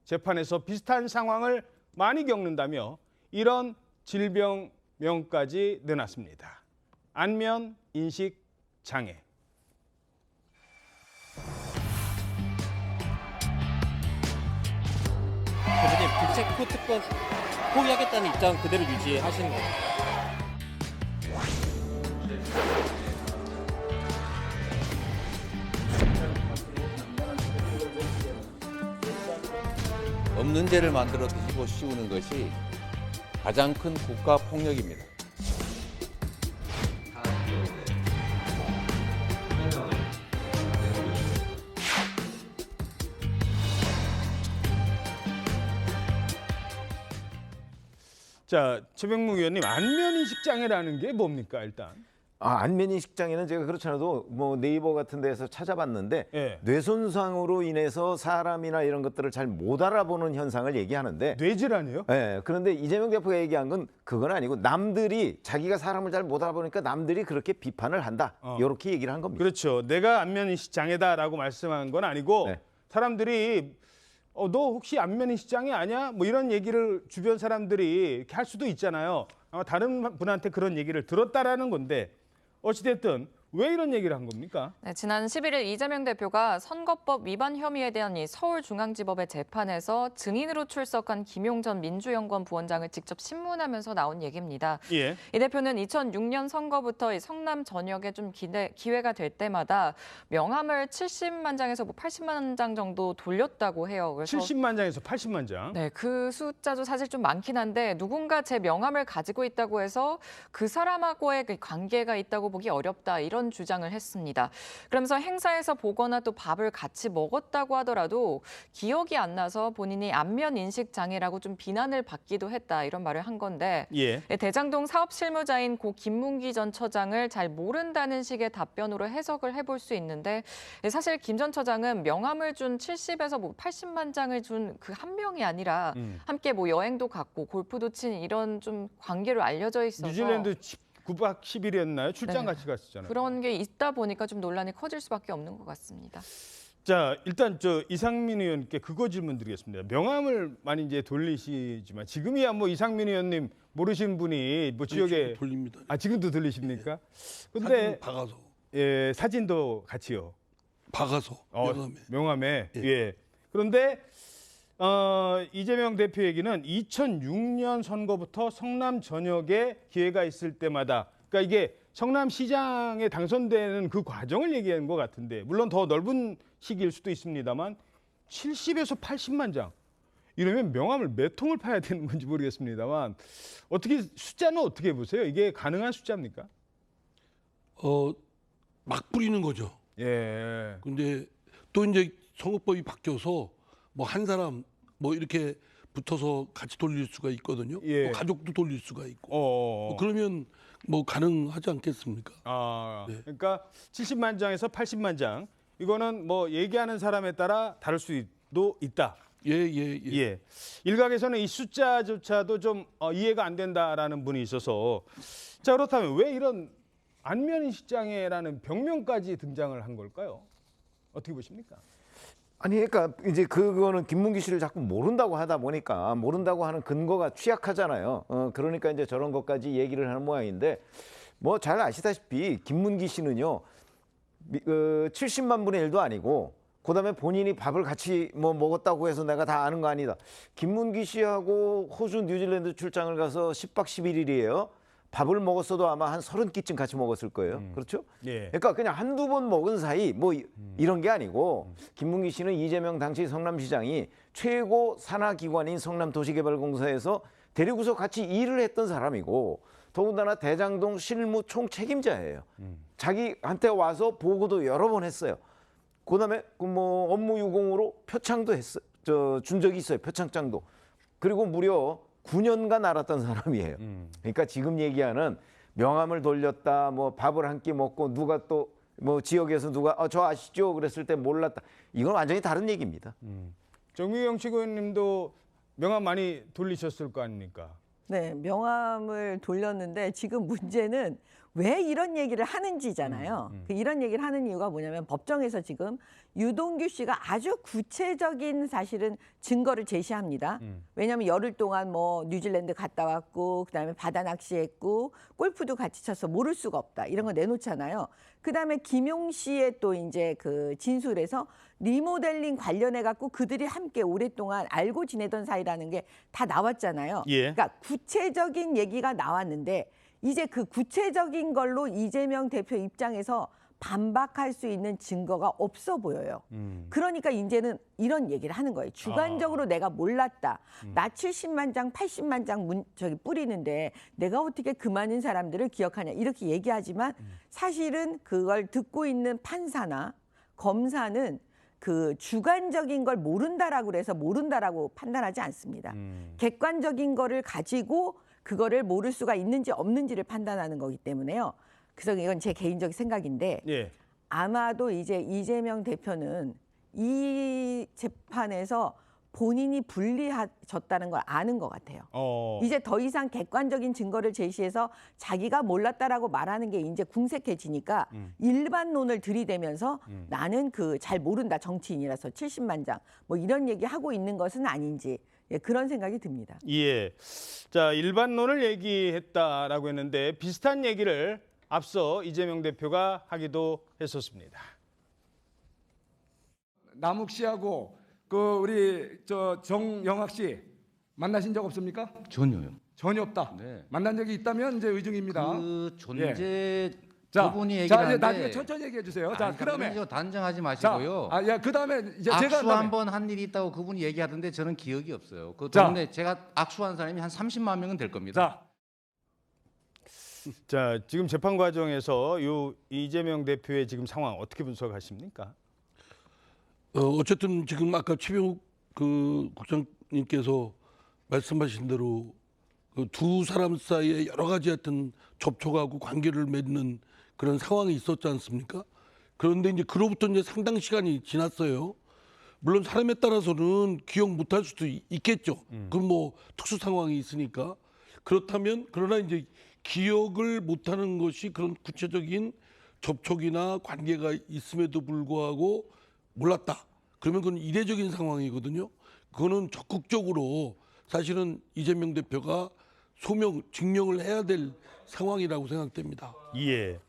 재판에서 비슷한 상황을 많이 겪는다며 이런 질병명까지 내놨습니다. 안면 인식 장애. 교수님, 국책 특권 포기하겠다는 입장 그대로 유지하시는 거예요? 없는 죄를 만들어 뒤집어 씌우는 것이 가장 큰 국가 폭력입니다. 자, 최병묵 의원님, 안면인식 장애라는 게 뭡니까 일단? 안면인식 장애는 제가 그렇지 않아도 뭐 네이버 같은 데서 찾아봤는데 뇌손상으로 인해서 사람이나 이런 것들을 잘 못 알아보는 현상을 얘기하는데 뇌질환이요? 네. 그런데 이재명 대표가 얘기한 건 그건 아니고 남들이 자기가 사람을 잘 못 알아보니까 남들이 그렇게 비판을 한다. 이렇게 얘기를 한 겁니다. 그렇죠. 내가 안면인식 장애다라고 말씀한 건 아니고 사람들이 너 혹시 안면인식 장애 아니야? 뭐 이런 얘기를 주변 사람들이 이렇게 할 수도 있잖아요. 아마 다른 분한테 그런 얘기를 들었다라는 건데 어찌됐든 왜 이런 얘기를 한 겁니까? 네, 지난 11일 이재명 대표가 선거법 위반 혐의에 대한 이 서울중앙지법의 재판에서 증인으로 출석한 김용전 민주연구원 부원장을 직접 신문하면서 나온 얘기입니다. 예. 이 대표는 2006년 선거부터 이 성남 전역에 좀 기회가 될 때마다 명함을 70만 장에서 80만 장 정도 돌렸다고 해요. 그래서 70만 장에서 80만 장. 네, 그 숫자도 사실 좀 많긴 한데 누군가 제 명함을 가지고 있다고 해서 그 사람하고의 그 관계가 있다고 보기 어렵다 이런 주장을 했습니다. 그러면서 행사에서 보거나 또 밥을 같이 먹었다고 하더라도 기억이 안 나서 본인이 안면 인식 장애라고 좀 비난을 받기도 했다 이런 말을 한 건데 대장동 사업 실무자인 고 김문기 전 처장을 잘 모른다는 식의 답변으로 해석을 해볼 수 있는데 사실 김 전 처장은 명함을 준 70에서 뭐 80만 장을 준 그 한 명이 아니라 함께 뭐 여행도 갔고 골프도 친 이런 좀 관계로 알려져 있어서 뉴질랜드 9박 10일이었나요? 출장 네. 같이 갔었잖아요. 그런 게 있다 보니까 좀 논란이 커질 수밖에 없는 것 같습니다. 자, 일단 이상민 의원께 그거 질문드리겠습니다. 명함을 많이 이제 돌리시지만 지금이야 뭐 이상민 의원님 모르시는 분이 뭐 지역에 돌립니다. 지금도 돌리십니까? 근데 사진 박아서. 예, 사진도 같이요. 박아서 명함에. 예. 그런데 이재명 대표 얘기는 2006년 선거부터 성남 전역에 기회가 있을 때마다 그러니까 이게 성남시장에 당선되는 그 과정을 얘기하는 것 같은데 물론 더 넓은 시기일 수도 있습니다만 70에서 80만 장 이러면 명함을 몇 통을 파야 되는 건지 모르겠습니다만 어떻게 숫자는 어떻게 보세요? 이게 가능한 숫자입니까? 막 뿌리는 거죠. 예. 근데 또 이제 선거법이 바뀌어서 뭐 한 사람 뭐 이렇게 붙어서 같이 돌릴 수가 있거든요. 뭐 가족도 돌릴 수가 있고. 뭐 그러면 뭐 가능하지 않겠습니까? 그러니까 70만 장에서 80만 장 이거는 뭐 얘기하는 사람에 따라 다를 수도 있다. 예. 일각에서는 이 숫자조차도 좀 이해가 안 된다라는 분이 있어서 자 그렇다면 왜 이런 안면인식 장애라는 병명까지 등장을 한 걸까요? 어떻게 보십니까? 아니 그러니까 이제 그거는 김문기 씨를 자꾸 모른다고 하다 보니까 모른다고 하는 근거가 취약하잖아요. 그러니까 이제 저런 것까지 얘기를 하는 모양인데 뭐 잘 아시다시피 김문기 씨는요 70만 분의 1도 아니고 그다음에 본인이 밥을 같이 뭐 먹었다고 해서 내가 다 아는 거 아니다. 김문기 씨하고 호주 뉴질랜드 출장을 가서 10박 11일이에요. 밥을 먹었어도 아마 한 30끼쯤 같이 먹었을 거예요. 그렇죠? 그러니까 그냥 한두 번 먹은 사이 뭐 이런 게 아니고 김문기 씨는 이재명 당시 성남시장이 최고 산하기관인 성남도시개발공사에서 데리고서 같이 일을 했던 사람이고 더군다나 대장동 실무 총책임자예요. 자기한테 와서 보고도 여러 번 했어요. 그다음에 뭐 업무 유공으로 표창도 준 적이 있어요. 표창장도. 그리고 무려 9년간 알았던 사람이에요. 그러니까 지금 얘기하는 명함을 돌렸다, 뭐 밥을 한 끼 먹고 누가 또 뭐 지역에서 누가 저 아시죠? 그랬을 때 몰랐다. 이건 완전히 다른 얘기입니다. 정미경 최고위원님도 명함 많이 돌리셨을 거 아닙니까? 네, 명함을 돌렸는데 지금 문제는 왜 이런 얘기를 하는지잖아요. 이런 얘기를 하는 이유가 뭐냐면 법정에서 지금 유동규 씨가 아주 구체적인 사실은 증거를 제시합니다. 왜냐하면 열흘 동안 뭐 뉴질랜드 갔다 왔고 그다음에 바다 낚시했고 골프도 같이 쳐서 모를 수가 없다. 이런 거 내놓잖아요. 그다음에 김용 씨의 또 이제 그 진술에서 리모델링 관련해 갖고 그들이 함께 오랫동안 알고 지내던 사이라는 게 다 나왔잖아요. 예. 그러니까 구체적인 얘기가 나왔는데 이제 그 구체적인 걸로 이재명 대표 입장에서 반박할 수 있는 증거가 없어 보여요. 그러니까 이제는 이런 얘기를 하는 거예요. 주관적으로 내가 몰랐다. 나 70만 장, 80만 장 뿌리는데 내가 어떻게 그 많은 사람들을 기억하냐. 이렇게 얘기하지만 사실은 그걸 듣고 있는 판사나 검사는 그 주관적인 걸 모른다라고 그래서 모른다라고 판단하지 않습니다. 객관적인 거를 가지고 그거를 모를 수가 있는지 없는지를 판단하는 거기 때문에요. 그래서 이건 제 개인적 생각인데 예. 아마도 이제 이재명 대표는 이 재판에서 본인이 불리해졌다는 걸 아는 것 같아요. 이제 더 이상 객관적인 증거를 제시해서 자기가 몰랐다라고 말하는 게 이제 궁색해지니까 일반론을 들이대면서 나는 그 잘 모른다 정치인이라서 70만 장 뭐 이런 얘기 하고 있는 것은 아닌지 그런 생각이 듭니다. 예. 자, 일반론을 얘기했다라고 했는데 비슷한 얘기를 앞서 이재명 대표가 하기도 했었습니다. 남욱 씨하고 그 우리 저 정영학 씨 만나신 적 없습니까? 전혀요. 전혀 없다. 네. 만난 적이 있다면 이제 의중입니다. 그 존재 자, 그분이 얘기를 자, 이제 하는데 나중에 천천히 얘기해 주세요. 자, 그다음에 단정하지 마시고요. 그다음에 이제 악수 제가 한번 한 일이 있다고 그분이 얘기하던데 저는 기억이 없어요. 그 자. 때문에 제가 악수한 사람이 한 30만 명은 될 겁니다. 자, 지금 재판 과정에서 요 이재명 대표의 지금 상황 어떻게 분석하십니까? 어쨌든 지금 아까 최병욱 그 국장님께서 말씀하신 대로 그 두 사람 사이에 여러 가지 하여튼 접촉하고 관계를 맺는 그런 상황이 있었지 않습니까? 그런데 이제 그로부터 이제 상당 시간이 지났어요. 물론 사람에 따라서는 기억 못할 수도 있겠죠. 그 뭐 특수 상황이 있으니까. 그렇다면 그러나 이제 기억을 못하는 것이 그런 구체적인 접촉이나 관계가 있음에도 불구하고 몰랐다. 그러면 그건 이례적인 상황이거든요. 그거는 적극적으로 사실은 이재명 대표가 증명을 해야 될 상황이라고 생각됩니다. 예.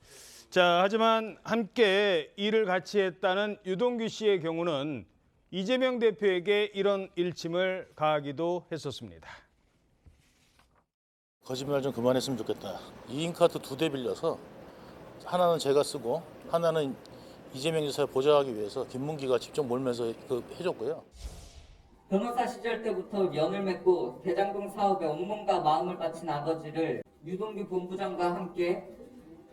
자, 하지만 함께 일을 같이 했다는 유동규 씨의 경우는 이재명 대표에게 이런 일침을 가하기도 했었습니다. 거짓말 좀 그만했으면 좋겠다. 2인 카드 2대 빌려서 하나는 제가 쓰고 하나는 이재명 지사 보좌하기 위해서 김문기가 직접 몰면서 해줬고요. 변호사 시절 때부터 연을 맺고 대장동 사업에 온몸과 마음을 바친 아버지를 유동규 본부장과 함께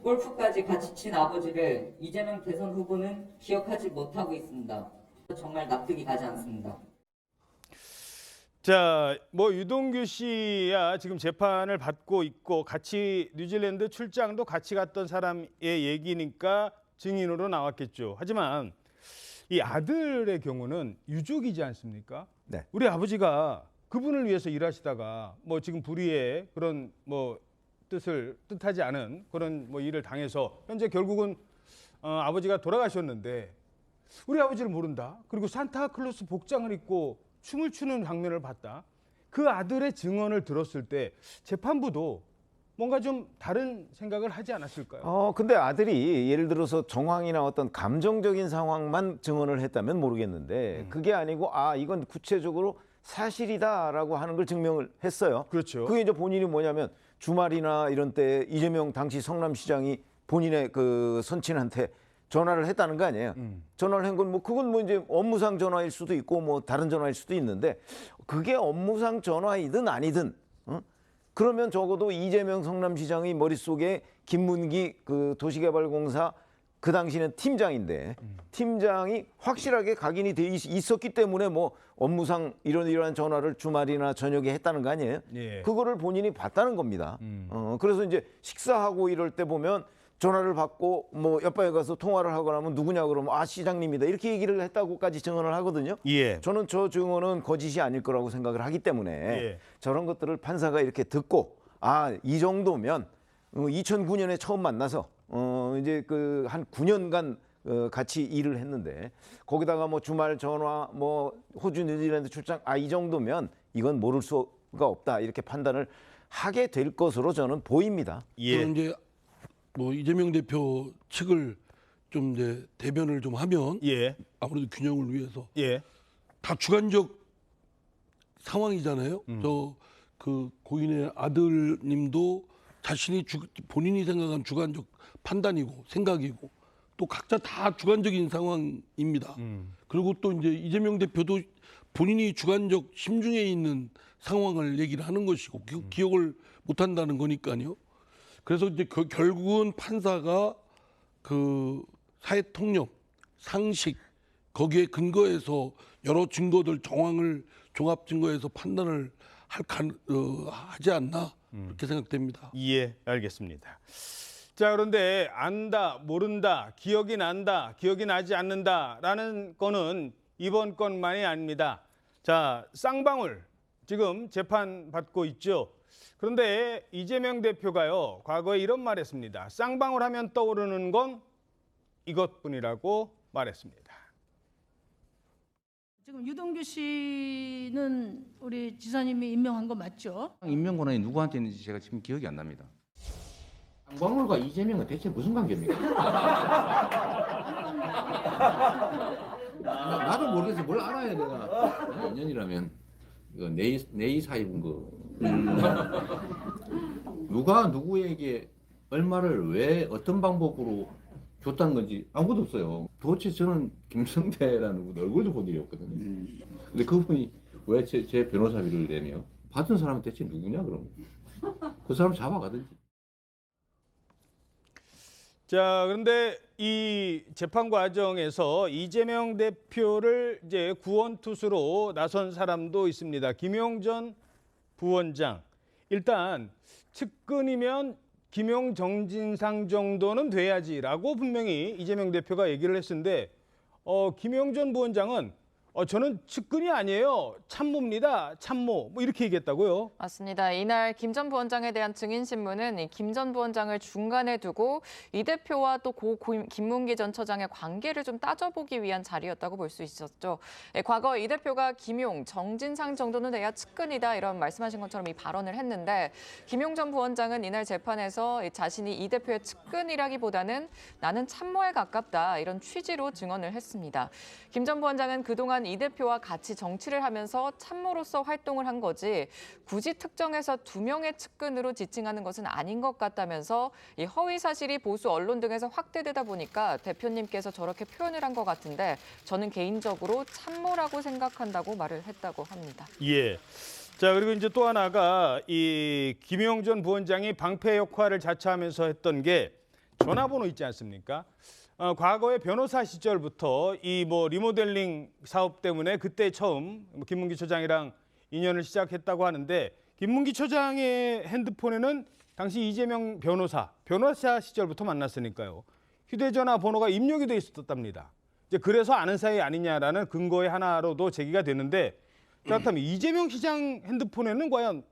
골프까지 같이 친 아버지를 이재명 대선 후보는 기억하지 못하고 있습니다. 정말 납득이 가지 않습니다. 자, 뭐 유동규 씨야 지금 재판을 받고 있고 같이 뉴질랜드 출장도 같이 갔던 사람의 얘기니까 증인으로 나왔겠죠. 하지만 이 아들의 경우는 유족이지 않습니까? 네. 우리 아버지가 그분을 위해서 일하시다가 뭐 지금 불의의 그런 뭐 뜻하지 않은 그런 뭐 일을 당해서 현재 결국은 아버지가 돌아가셨는데 우리 아버지를 모른다. 그리고 산타클로스 복장을 입고 춤을 추는 장면을 봤다. 그 아들의 증언을 들었을 때 재판부도 뭔가 좀 다른 생각을 하지 않았을까요? 근데 아들이 예를 들어서 정황이나 어떤 감정적인 상황만 증언을 했다면 모르겠는데 그게 아니고 이건 구체적으로 사실이다라고 하는 걸 증명을 했어요. 그렇죠. 그게 이제 본인이 뭐냐면 주말이나 이런 때 이재명 당시 성남시장이 본인의 그 선친한테 전화를 했다는 거 아니에요. 전화를 한 건 뭐 그건 뭐 이제 업무상 전화일 수도 있고 뭐 다른 전화일 수도 있는데 그게 업무상 전화이든 아니든 그러면 적어도 이재명 성남시장의 머릿속에 김문기 그 도시개발공사 그 당시는 팀장인데 팀장이 확실하게 각인이 돼 있었기 때문에 뭐 업무상 이러한 전화를 주말이나 저녁에 했다는 거 아니에요? 예. 그거를 본인이 봤다는 겁니다. 그래서 이제 식사하고 이럴 때 보면 전화를 받고 뭐 옆방에 가서 통화를 하거나 하면 누구냐 그러면 아 시장님이다 이렇게 얘기를 했다고까지 증언을 하거든요. 예. 저는 저 증언은 거짓이 아닐 거라고 생각을 하기 때문에 예. 저런 것들을 판사가 이렇게 듣고 아 이 정도면 2009년에 처음 만나서 이제 그 한 9년간 같이 일을 했는데 거기다가 뭐 주말 전화 뭐 호주 뉴질랜드 출장 이 정도면 이건 모를 수가 없다 이렇게 판단을 하게 될 것으로 저는 보입니다. 저는 이제 뭐 이재명 대표 측을 좀 이제 대변을 좀 하면 아무래도 균형을 위해서 다 주관적 상황이잖아요. 저 그 고인의 아들님도 자신이 본인이 생각한 주관적 판단이고 생각이고 또 각자 다 주관적인 상황입니다. 그리고 또 이제 이재명 대표도 본인이 주관적 심중에 있는 상황을 얘기를 하는 것이고 기억을 못 한다는 거니까요. 그래서 이제 결국은 판사가 그 사회 통념, 상식 거기에 근거해서 여러 증거들 정황을 종합 증거해서 판단을 하지 않나 그렇게 생각됩니다. 예, 알겠습니다. 자, 그런데 안다, 모른다, 기억이 난다, 기억이 나지 않는다라는 거는 이번 건만이 아닙니다. 자, 쌍방울 지금 재판 받고 있죠. 그런데 이재명 대표가요, 과거에 이런 말 했습니다. 쌍방울 하면 떠오르는 건 이것뿐이라고 말했습니다. 지금 유동규 씨는 우리 지사님이 임명한 거 맞죠? 임명 권한이 누구한테 있는지 제가 지금 기억이 안 납니다. 쌍방울과 이재명은 대체 무슨 관계입니까? 나도 모르겠어. 뭘 알아야 내가. 인연이라면 이거 내이 사입은 거. 누가 누구에게 얼마를 왜 어떤 방법으로 줬다는 건지 아무것도 없어요. 도대체 저는 김성대라는 분 얼굴도 본 일이 없거든요. 근데 그분이 왜 제 변호사비를 내며 받은 사람은 대체 누구냐 그럼 그 사람 잡아가든지. 자, 그런데 이 재판 과정에서 이재명 대표를 이제 구원 투수로 나선 사람도 있습니다. 김용 전 부원장. 일단 측근이면 김용 정진상 정도는 돼야지라고 분명히 이재명 대표가 얘기를 했는데 김용 전 부원장은 저는 측근이 아니에요. 참모입니다. 참모. 뭐 이렇게 얘기했다고요. 맞습니다. 이날 김 전 부원장에 대한 증인 신문은 김 전 부원장을 중간에 두고 이 대표와 또 김문기 전 처장의 관계를 좀 따져보기 위한 자리였다고 볼 수 있었죠. 과거 이 대표가 김용, 정진상 정도는 돼야 측근이다 이런 말씀하신 것처럼 이 발언을 했는데 김용 전 부원장은 이날 재판에서 자신이 이 대표의 측근이라기보다는 나는 참모에 가깝다 이런 취지로 증언을 했습니다. 김 전 부원장은 그동안 이 대표와 같이 정치를 하면서 참모로서 활동을 한 거지 굳이 특정해서 2명의 측근으로 지칭하는 것은 아닌 것 같다면서 이 허위 사실이 보수 언론 등에서 확대되다 보니까 대표님께서 저렇게 표현을 한 것 같은데 저는 개인적으로 참모라고 생각한다고 말을 했다고 합니다. 예. 자, 그리고 이제 또 하나가 이 김용 전 부원장이 방패 역할을 자처하면서 했던 게 전화번호 있지 않습니까? 과거에 변호사 시절부터 이 뭐 리모델링 사업 때문에 그때 처음 김문기 처장이랑 인연을 시작했다고 하는데 김문기 처장의 핸드폰에는 당시 이재명 변호사 시절부터 만났으니까요. 휴대전화 번호가 입력이 돼 있었답니다. 이제 그래서 아는 사이 아니냐라는 근거의 하나로도 제기가 되는데 그렇다면 이재명 시장 핸드폰에는 과연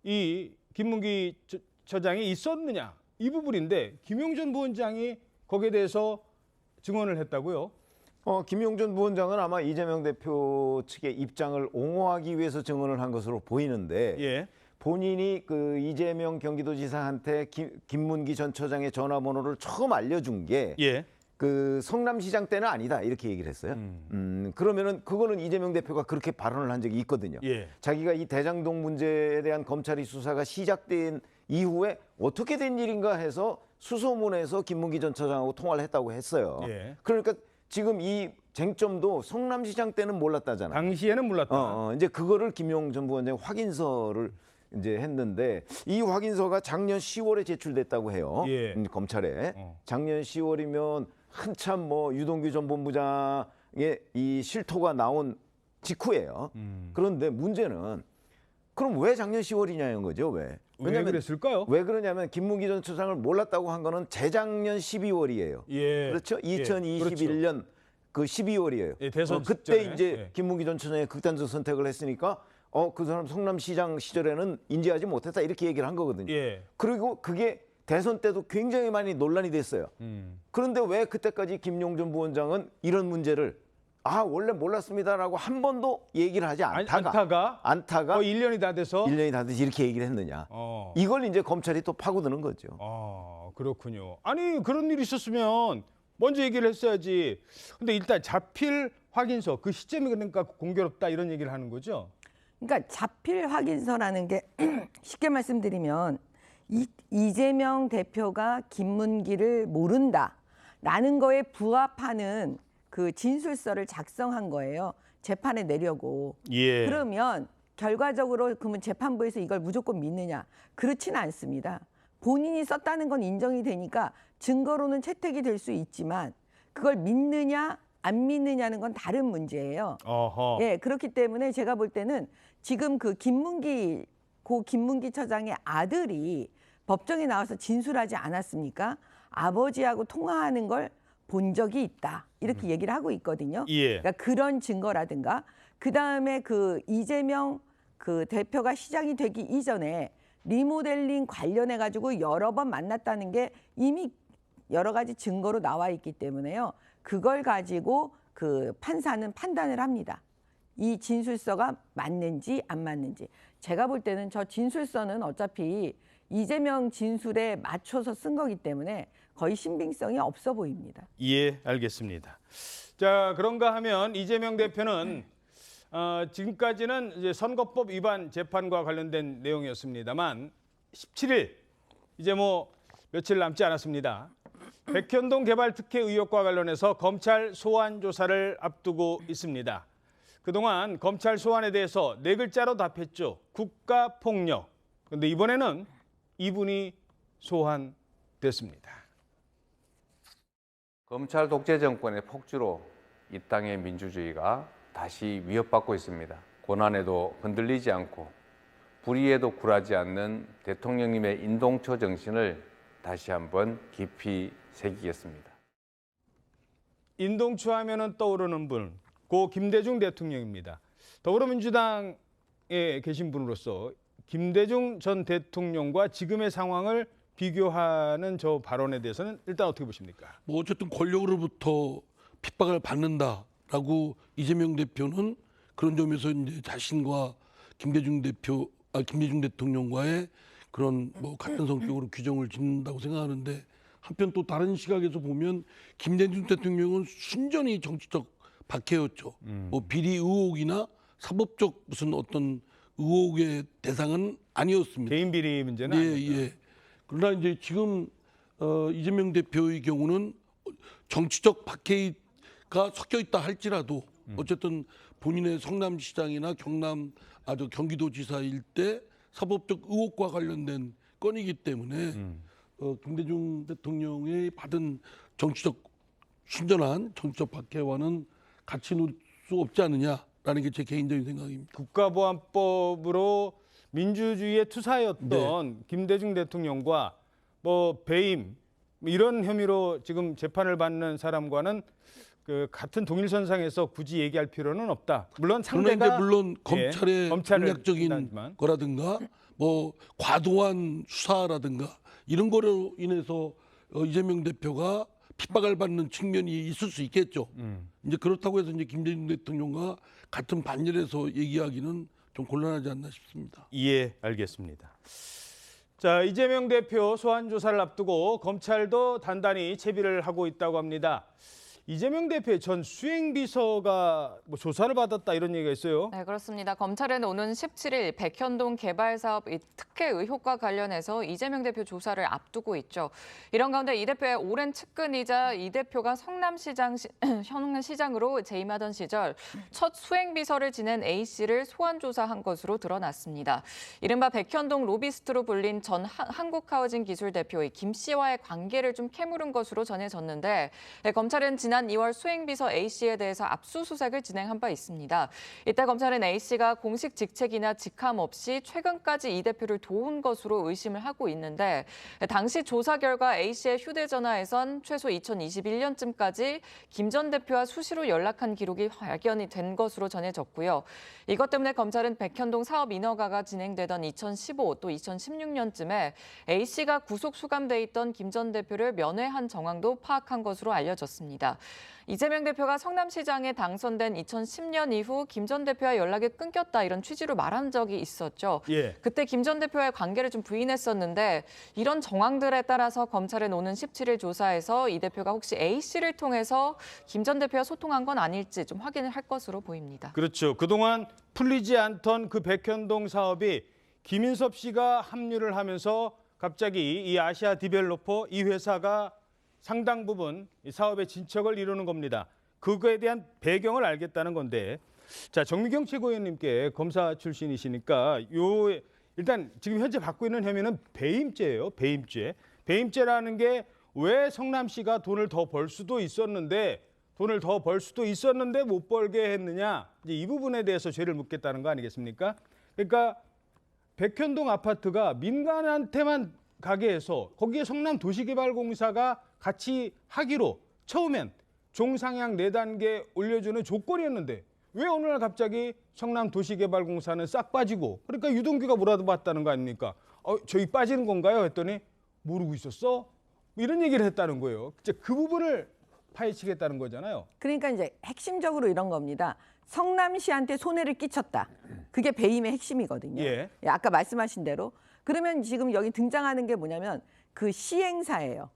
이 김문기 처장이 있었느냐 이 부분인데 김용 전 부원장이 거기에 대해서 증언을 했다고요? 김용 전 부원장은 아마 이재명 대표 측의 입장을 옹호하기 위해서 증언을 한 것으로 보이는데 본인이 그 이재명 경기도지사한테 김문기 전 처장의 전화번호를 처음 알려준 게 그 성남시장 때는 아니다 이렇게 얘기를 했어요. 그러면은 그거는 이재명 대표가 그렇게 발언을 한 적이 있거든요. 자기가 이 대장동 문제에 대한 검찰의 수사가 시작된 이후에 어떻게 된 일인가 해서 수소문에서 김문기 전 처장하고 통화를 했다고 했어요. 그러니까 지금 이 쟁점도 성남시장 때는 몰랐다잖아요. 당시에는 몰랐다. 이제 그거를 김용 전 부원장이 확인서를 이제 했는데 이 확인서가 작년 10월에 제출됐다고 해요. 예. 검찰에. 작년 10월이면 한참 뭐 유동규 전 본부장의 이 실토가 나온 직후예요. 그런데 문제는 그럼 왜 작년 10월이냐는 거죠. 왜? 왜 그랬을까요? 왜 그러냐면 김문기 전 처장을 몰랐다고 한 거는 재작년 12월이에요. 예. 그렇죠? 2021년 그렇죠. 그 12월이에요. 예, 대선 그때 직전에. 이제 예. 김문기 전 처장이 극단적 선택을 했으니까 그 사람 성남시장 시절에는 인지하지 못했다 이렇게 얘기를 한 거거든요. 예. 그리고 그게 대선 때도 굉장히 많이 논란이 됐어요. 그런데 왜 그때까지 김용준 부원장은 이런 문제를 원래 몰랐습니다라고 한 번도 얘기를 하지 않다가 1년이 다 돼서 1년이 다 돼서 이렇게 얘기를 했느냐. 이걸 이제 검찰이 또 파고드는 거죠. 그렇군요. 아니 그런 일이 있었으면 먼저 얘기를 했어야지. 근데 일단 자필 확인서 그 시점이 그러니까 공교롭다 이런 얘기를 하는 거죠. 그러니까 자필 확인서라는 게 쉽게 말씀드리면 이재명 대표가 김문기를 모른다라는 거에 부합하는 그 진술서를 작성한 거예요. 재판에 내려고. 예. 그러면 결과적으로 그러면 재판부에서 이걸 무조건 믿느냐? 그렇지는 않습니다. 본인이 썼다는 건 인정이 되니까 증거로는 채택이 될 수 있지만 그걸 믿느냐 안 믿느냐는 건 다른 문제예요. 어허. 예, 그렇기 때문에 제가 볼 때는 지금 그 김문기 처장의 아들이 법정에 나와서 진술하지 않았습니까? 아버지하고 통화하는 걸 본 적이 있다. 이렇게 얘기를 하고 있거든요. 예. 그러니까 그런 증거라든가 그다음에 그 이재명 그 대표가 시장이 되기 이전에 리모델링 관련해 가지고 여러 번 만났다는 게 이미 여러 가지 증거로 나와 있기 때문에요. 그걸 가지고 그 판사는 판단을 합니다. 이 진술서가 맞는지 안 맞는지. 제가 볼 때는 저 진술서는 어차피 이재명 진술에 맞춰서 쓴 거기 때문에 거의 신빙성이 없어 보입니다. 예, 알겠습니다. 자, 그런가 하면 이재명 대표는 지금까지는 이제 선거법 위반 재판과 관련된 내용이었습니다만 17일 이제 뭐 며칠 남지 않았습니다. 백현동 개발 특혜 의혹과 관련해서 검찰 소환 조사를 앞두고 있습니다. 그동안 검찰 소환에 대해서 네 글자로 답했죠. 국가폭력. 그런데 이번에는 이분이 소환됐습니다. 검찰 독재 정권의 폭주로 이 땅의 민주주의가 다시 위협받고 있습니다. 고난에도 흔들리지 않고 불의에도 굴하지 않는 대통령님의 인동초 정신을 다시 한번 깊이 새기겠습니다. 인동초 하면은 떠오르는 분, 고 김대중 대통령입니다. 더불어민주당에 계신 분으로서 김대중 전 대통령과 지금의 상황을 비교하는 저 발언에 대해서는 일단 어떻게 보십니까? 뭐 어쨌든 권력으로부터 핍박을 받는다라고 이재명 대표는 그런 점에서 이제 자신과 김대중 대통령과의 그런 뭐 같은 성격으로 규정을 짓는다고 생각하는데 한편 또 다른 시각에서 보면 김대중 대통령은 순전히 정치적 박해였죠. 뭐 비리 의혹이나 사법적 무슨 어떤 의혹의 대상은 아니었습니다. 개인 비리 문제는 아니었다. 예. 그러나 이제 지금 이재명 대표의 경우는 정치적 박해가 섞여 있다 할지라도 어쨌든 본인의 성남시장이나 경기도지사일 때 사법적 의혹과 관련된 건이기 때문에 김대중 대통령이 받은 순전한 정치적 박해와는 같이 놓을 수 없지 않느냐라는 게 제 개인적인 생각입니다. 국가보안법으로 민주주의의 투사였던 네. 김대중 대통령과 뭐 배임 이런 혐의로 지금 재판을 받는 사람과는 그 같은 동일선상에서 굳이 얘기할 필요는 없다. 물론 상대가 물론 검찰의 공략적인 판단하지만. 거라든가 뭐 과도한 수사라든가 이런 거로 인해서 이재명 대표가 핍박을 받는 측면이 있을 수 있겠죠. 이제 그렇다고 해서 이제 김대중 대통령과 같은 반열에서 얘기하기는 좀 곤란하지 않나 싶습니다. 예, 알겠습니다. 자, 이재명 대표 소환 조사를 앞두고 검찰도 단단히 채비를 하고 있다고 합니다. 이재명 대표의 전 수행비서가 뭐 조사를 받았다 이런 얘기가 있어요. 네, 그렇습니다. 검찰은 오는 17일 백현동 개발사업 특혜 의혹과 관련해서 이재명 대표 조사를 앞두고 있죠. 이런 가운데 이 대표의 오랜 측근이자 이 대표가 성남시장으로 재임하던 시절 첫 수행비서를 지낸 A씨를 소환 조사한 것으로 드러났습니다. 이른바 백현동 로비스트로 불린 전 한국하우징 기술 대표의 김 씨와의 관계를 좀 캐물은 것으로 전해졌는데 검찰은 지난 2월 수행비서 A씨에 대해서 압수수색을 진행한 바 있습니다. 이때 검찰은 A씨가 공식 직책이나 직함 없이 최근까지 이 대표를 도운 것으로 의심을 하고 있는데 당시 조사 결과 A씨의 휴대전화에선 최소 2021년쯤까지 김 전 대표와 수시로 연락한 기록이 발견이 된 것으로 전해졌고요. 이것 때문에 검찰은 백현동 사업 인허가가 진행되던 2015 또 2016년쯤에 A씨가 구속 수감돼 있던 김 전 대표를 면회한 정황도 파악한 것으로 알려졌습니다. 이재명 대표가 성남시장에 당선된 2010년 이후 김 전 대표와 연락이 끊겼다 이런 취지로 말한 적이 있었죠. 예. 그때 김 전 대표와의 관계를 좀 부인했었는데 이런 정황들에 따라서 검찰은 오는 17일 조사에서 이 대표가 혹시 A씨를 통해서 김 전 대표와 소통한 건 아닐지 좀 확인을 할 것으로 보입니다. 그렇죠. 그동안 풀리지 않던 그 백현동 사업이 김인섭 씨가 합류를 하면서 갑자기 이 아시아 디벨로퍼 이 회사가 상당 부분 이 사업의 진척을 이루는 겁니다. 그거에 대한 배경을 알겠다는 건데, 자 정미경 최고위원님께 검사 출신이시니까 일단 지금 현재 받고 있는 혐의는 배임죄예요. 배임죄. 배임죄라는 게 왜 성남시가 돈을 더 벌 수도 있었는데 못 벌게 했느냐, 이제 이 부분에 대해서 죄를 묻겠다는 거 아니겠습니까? 그러니까 백현동 아파트가 민간한테만 가게 해서 거기에 성남도시개발공사가 같이 하기로 처음엔 종상향 4단계 올려주는 조건이었는데 왜 어느 날 갑자기 성남도시개발공사는 싹 빠지고, 그러니까 유동규가 뭐라도 봤다는 거 아닙니까? 저희 빠지는 건가요? 했더니 모르고 있었어? 이런 얘기를 했다는 거예요. 이제 그 부분을 파헤치겠다는 거잖아요. 그러니까 이제 핵심적으로 이런 겁니다. 성남시한테 손해를 끼쳤다. 그게 배임의 핵심이거든요. 예. 아까 말씀하신 대로. 그러면 지금 여기 등장하는 게 뭐냐면 그 시행사예요.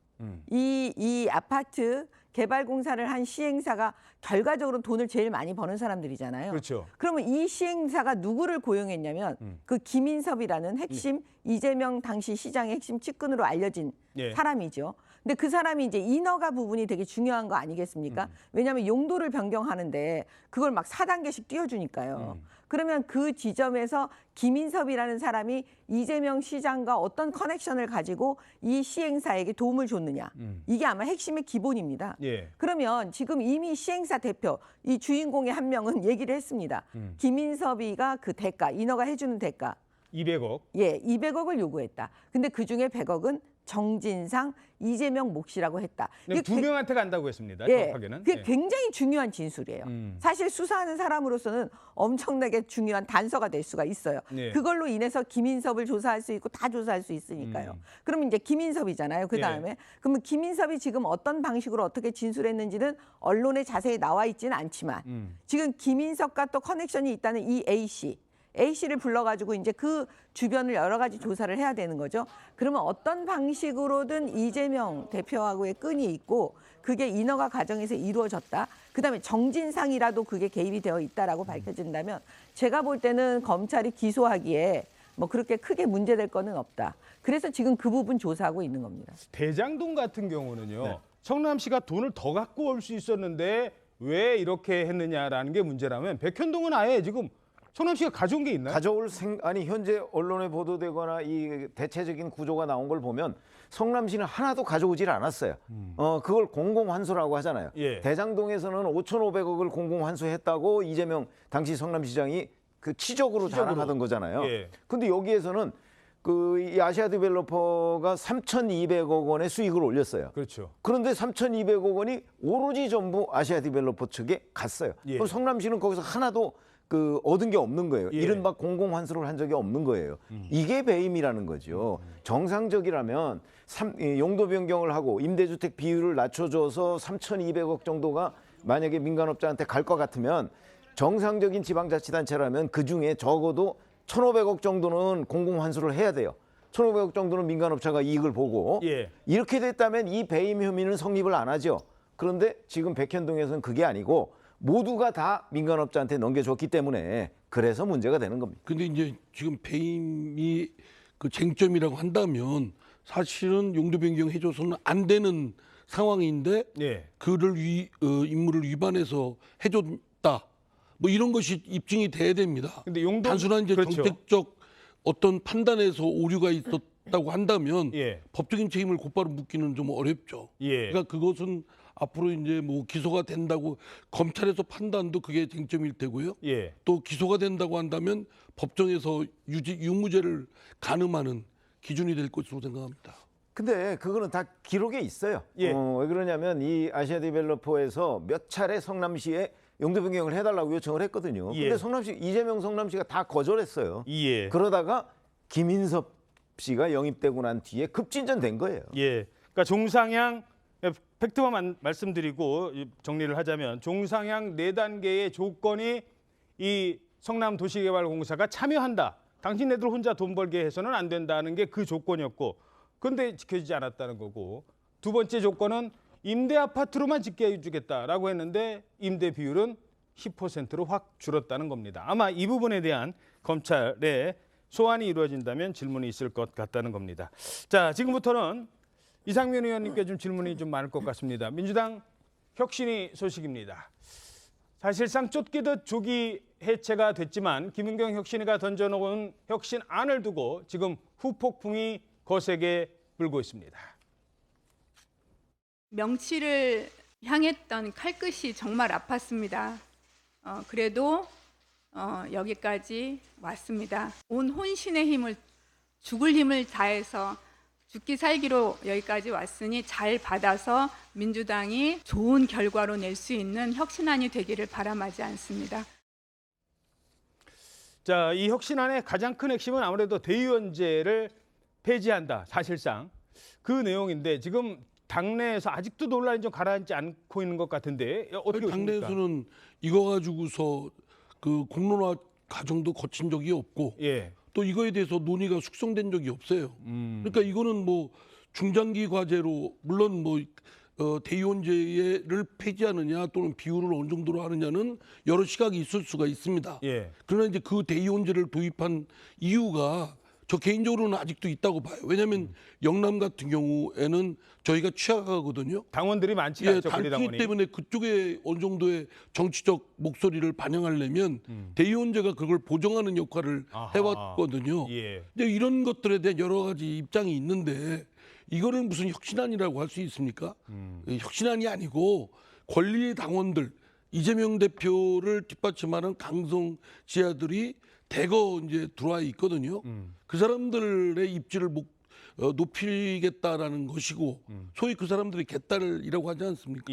이 아파트 개발 공사를 한 시행사가 결과적으로 돈을 제일 많이 버는 사람들이잖아요. 그렇죠. 그러면 이 시행사가 누구를 고용했냐면 그 김인섭이라는 핵심 이재명 당시 시장의 핵심 측근으로 알려진 예. 사람이죠. 근데 그 사람이 이제 인허가 부분이 되게 중요한 거 아니겠습니까? 왜냐하면 용도를 변경하는데 그걸 막 4단계씩 띄워주니까요. 그러면 그 지점에서 김인섭이라는 사람이 이재명 시장과 어떤 커넥션을 가지고 이 시행사에게 도움을 줬느냐. 이게 아마 핵심의 기본입니다. 예. 그러면 지금 이미 시행사 대표, 이 주인공의 한 명은 얘기를 했습니다. 김인섭이가 그 대가, 인허가 해주는 대가. 200억. 예, 200억을 요구했다. 근데 그중에 100억은 정진상, 이재명 몫이라고 했다. 두 명한테 간다고 했습니다. 예, 정확하게는. 그게 굉장히 중요한 진술이에요. 사실 수사하는 사람으로서는 엄청나게 중요한 단서가 될 수가 있어요. 예. 그걸로 인해서 김인섭을 조사할 수 있고 다 조사할 수 있으니까요. 그러면 이제 김인섭이잖아요. 그다음에 그러면 김인섭이 지금 어떤 방식으로 어떻게 진술했는지는 언론에 자세히 나와 있지는 않지만 지금 김인섭과 또 커넥션이 있다는 이 A씨를 불러가지고 이제 그 주변을 여러 가지 조사를 해야 되는 거죠. 그러면 어떤 방식으로든 이재명 대표하고의 끈이 있고 그게 인허가 과정에서 이루어졌다. 그다음에 정진상이라도 그게 개입이 되어 있다라고 밝혀진다면 제가 볼 때는 검찰이 기소하기에 뭐 그렇게 크게 문제될 거는 없다. 그래서 지금 그 부분 조사하고 있는 겁니다. 대장동 같은 경우는요. 네. 성남시가 돈을 더 갖고 올 수 있었는데 왜 이렇게 했느냐라는 게 문제라면 백현동은 아예 지금 성남시가 가져온 게 있나요? 아니 현재 언론에 보도되거나 이 대체적인 구조가 나온 걸 보면 성남시는 하나도 가져오질 않았어요. 그걸 공공환수라고 하잖아요. 예. 대장동에서는 5,500억을 공공환수했다고 이재명 당시 성남시장이 그 치적으로 자랑하던 거잖아요. 예. 근데 여기에서는 이 아시아 디벨로퍼가 3,200억 원의 수익을 올렸어요. 그렇죠. 그런데 3,200억 원이 오로지 전부 아시아 디벨로퍼 측에 갔어요. 예. 그럼 성남시는 거기서 하나도 얻은 게 없는 거예요. 예. 이른바 공공환수를 한 적이 없는 거예요. 이게 배임이라는 거죠. 정상적이라면 용도 변경을 하고 임대주택 비율을 낮춰줘서 3,200억 정도가 만약에 민간업자한테 갈 것 같으면 정상적인 지방자치단체라면 그중에 적어도 1,500억 정도는 공공환수를 해야 돼요. 1,500억 정도는 민간업자가 이익을 보고 예. 이렇게 됐다면 이 배임 혐의는 성립을 안 하죠. 그런데 지금 백현동에서는 그게 아니고 모두가 다 민간업자한테 넘겨줬기 때문에 그래서 문제가 되는 겁니다. 근데 이제 지금 배임이 그 쟁점이라고 한다면 사실은 용도 변경해줘서는 안 되는 상황인데 그를 임무를 위반해서 해줬다. 뭐 이런 것이 입증이 돼야 됩니다. 근데 단순한 이제 그렇죠. 정책적 어떤 판단에서 오류가 있었다고 한다면 법적인 책임을 곧바로 묻기는 좀 어렵죠. 그러니까 그것은 앞으로 이제 뭐 기소가 된다고 검찰에서 판단도 그게 쟁점일 테고요. 또 기소가 된다고 한다면 법정에서 유무죄를 가늠하는 기준이 될 것으로 생각합니다. 근데 그거는 다 기록에 있어요. 왜 그러냐면 이 아시아디벨로퍼에서 몇 차례 성남시에 용도 변경을 해달라고 요청을 했거든요. 근데 이재명 성남시가 다 거절했어요. 그러다가 김인섭 씨가 영입되고 난 뒤에 급진전된 거예요. 그러니까 종상향 팩트만 말씀드리고 정리를 하자면 종상향 4단계의 조건이 이 성남도시개발공사가 참여한다. 당신네들 혼자 돈 벌게 해서는 안 된다는 게 그 조건이었고 그런데 지켜지지 않았다는 거고 두 번째 조건은 임대 아파트로만 짓게 해주겠다라고 했는데 임대 비율은 10%로 확 줄었다는 겁니다. 아마 이 부분에 대한 검찰의 소환이 이루어진다면 질문이 있을 것 같다는 겁니다. 자, 지금부터는 이상민 의원님께 좀 질문이 좀 많을 것 같습니다. 민주당 혁신위 소식입니다. 사실상 쫓기듯 조기 해체가 됐지만 김은경 혁신위가 던져놓은 혁신안을 두고 지금 후폭풍이 거세게 불고 있습니다. 명치를 향했던 칼끝이 정말 아팠습니다. 그래도 여기까지 왔습니다. 온 혼신의 힘을 죽을 힘을 다해서 죽기 살기로 여기까지 왔으니 잘 받아서 민주당이 좋은 결과로 낼 수 있는 혁신안이 되기를 바람하지 않습니다. 자, 이 혁신안의 가장 큰 핵심은 아무래도 대의원제를 폐지한다. 사실상 그 내용인데 지금 당내에서 아직도 논란이 좀 가라앉지 않고 있는 것 같은데 어떻게 보십니까? 당내에서는 이거 가지고서 그 공론화 과정도 거친 적이 없고 또 이거에 대해서 논의가 숙성된 적이 없어요. 그러니까 이거는 뭐 중장기 과제로 물론 뭐 대의원제를 폐지하느냐 또는 비율을 어느 정도로 하느냐는 여러 시각이 있을 수가 있습니다. 그러나 이제 그 대의원제를 도입한 이유가 저 개인적으로는 아직도 있다고 봐요. 왜냐하면 영남 같은 경우에는 저희가 취약하거든요. 당원들이 많지 않죠. 그렇기 때문에 그쪽에 어느 정도의 정치적 목소리를 반영하려면 대의원제가 그걸 보정하는 역할을 해왔거든요. 근데 이런 것들에 대한 여러 가지 입장이 있는데 이거를 무슨 혁신안이라고 할 수 있습니까? 혁신안이 아니고 권리의 당원들, 이재명 대표를 뒷받침하는 강성 지하들이 대거 이제 들어와 있거든요. 그 사람들의 입지를 높이겠다라는 것이고 소위 그 사람들이 개딸이라고 하지 않습니까?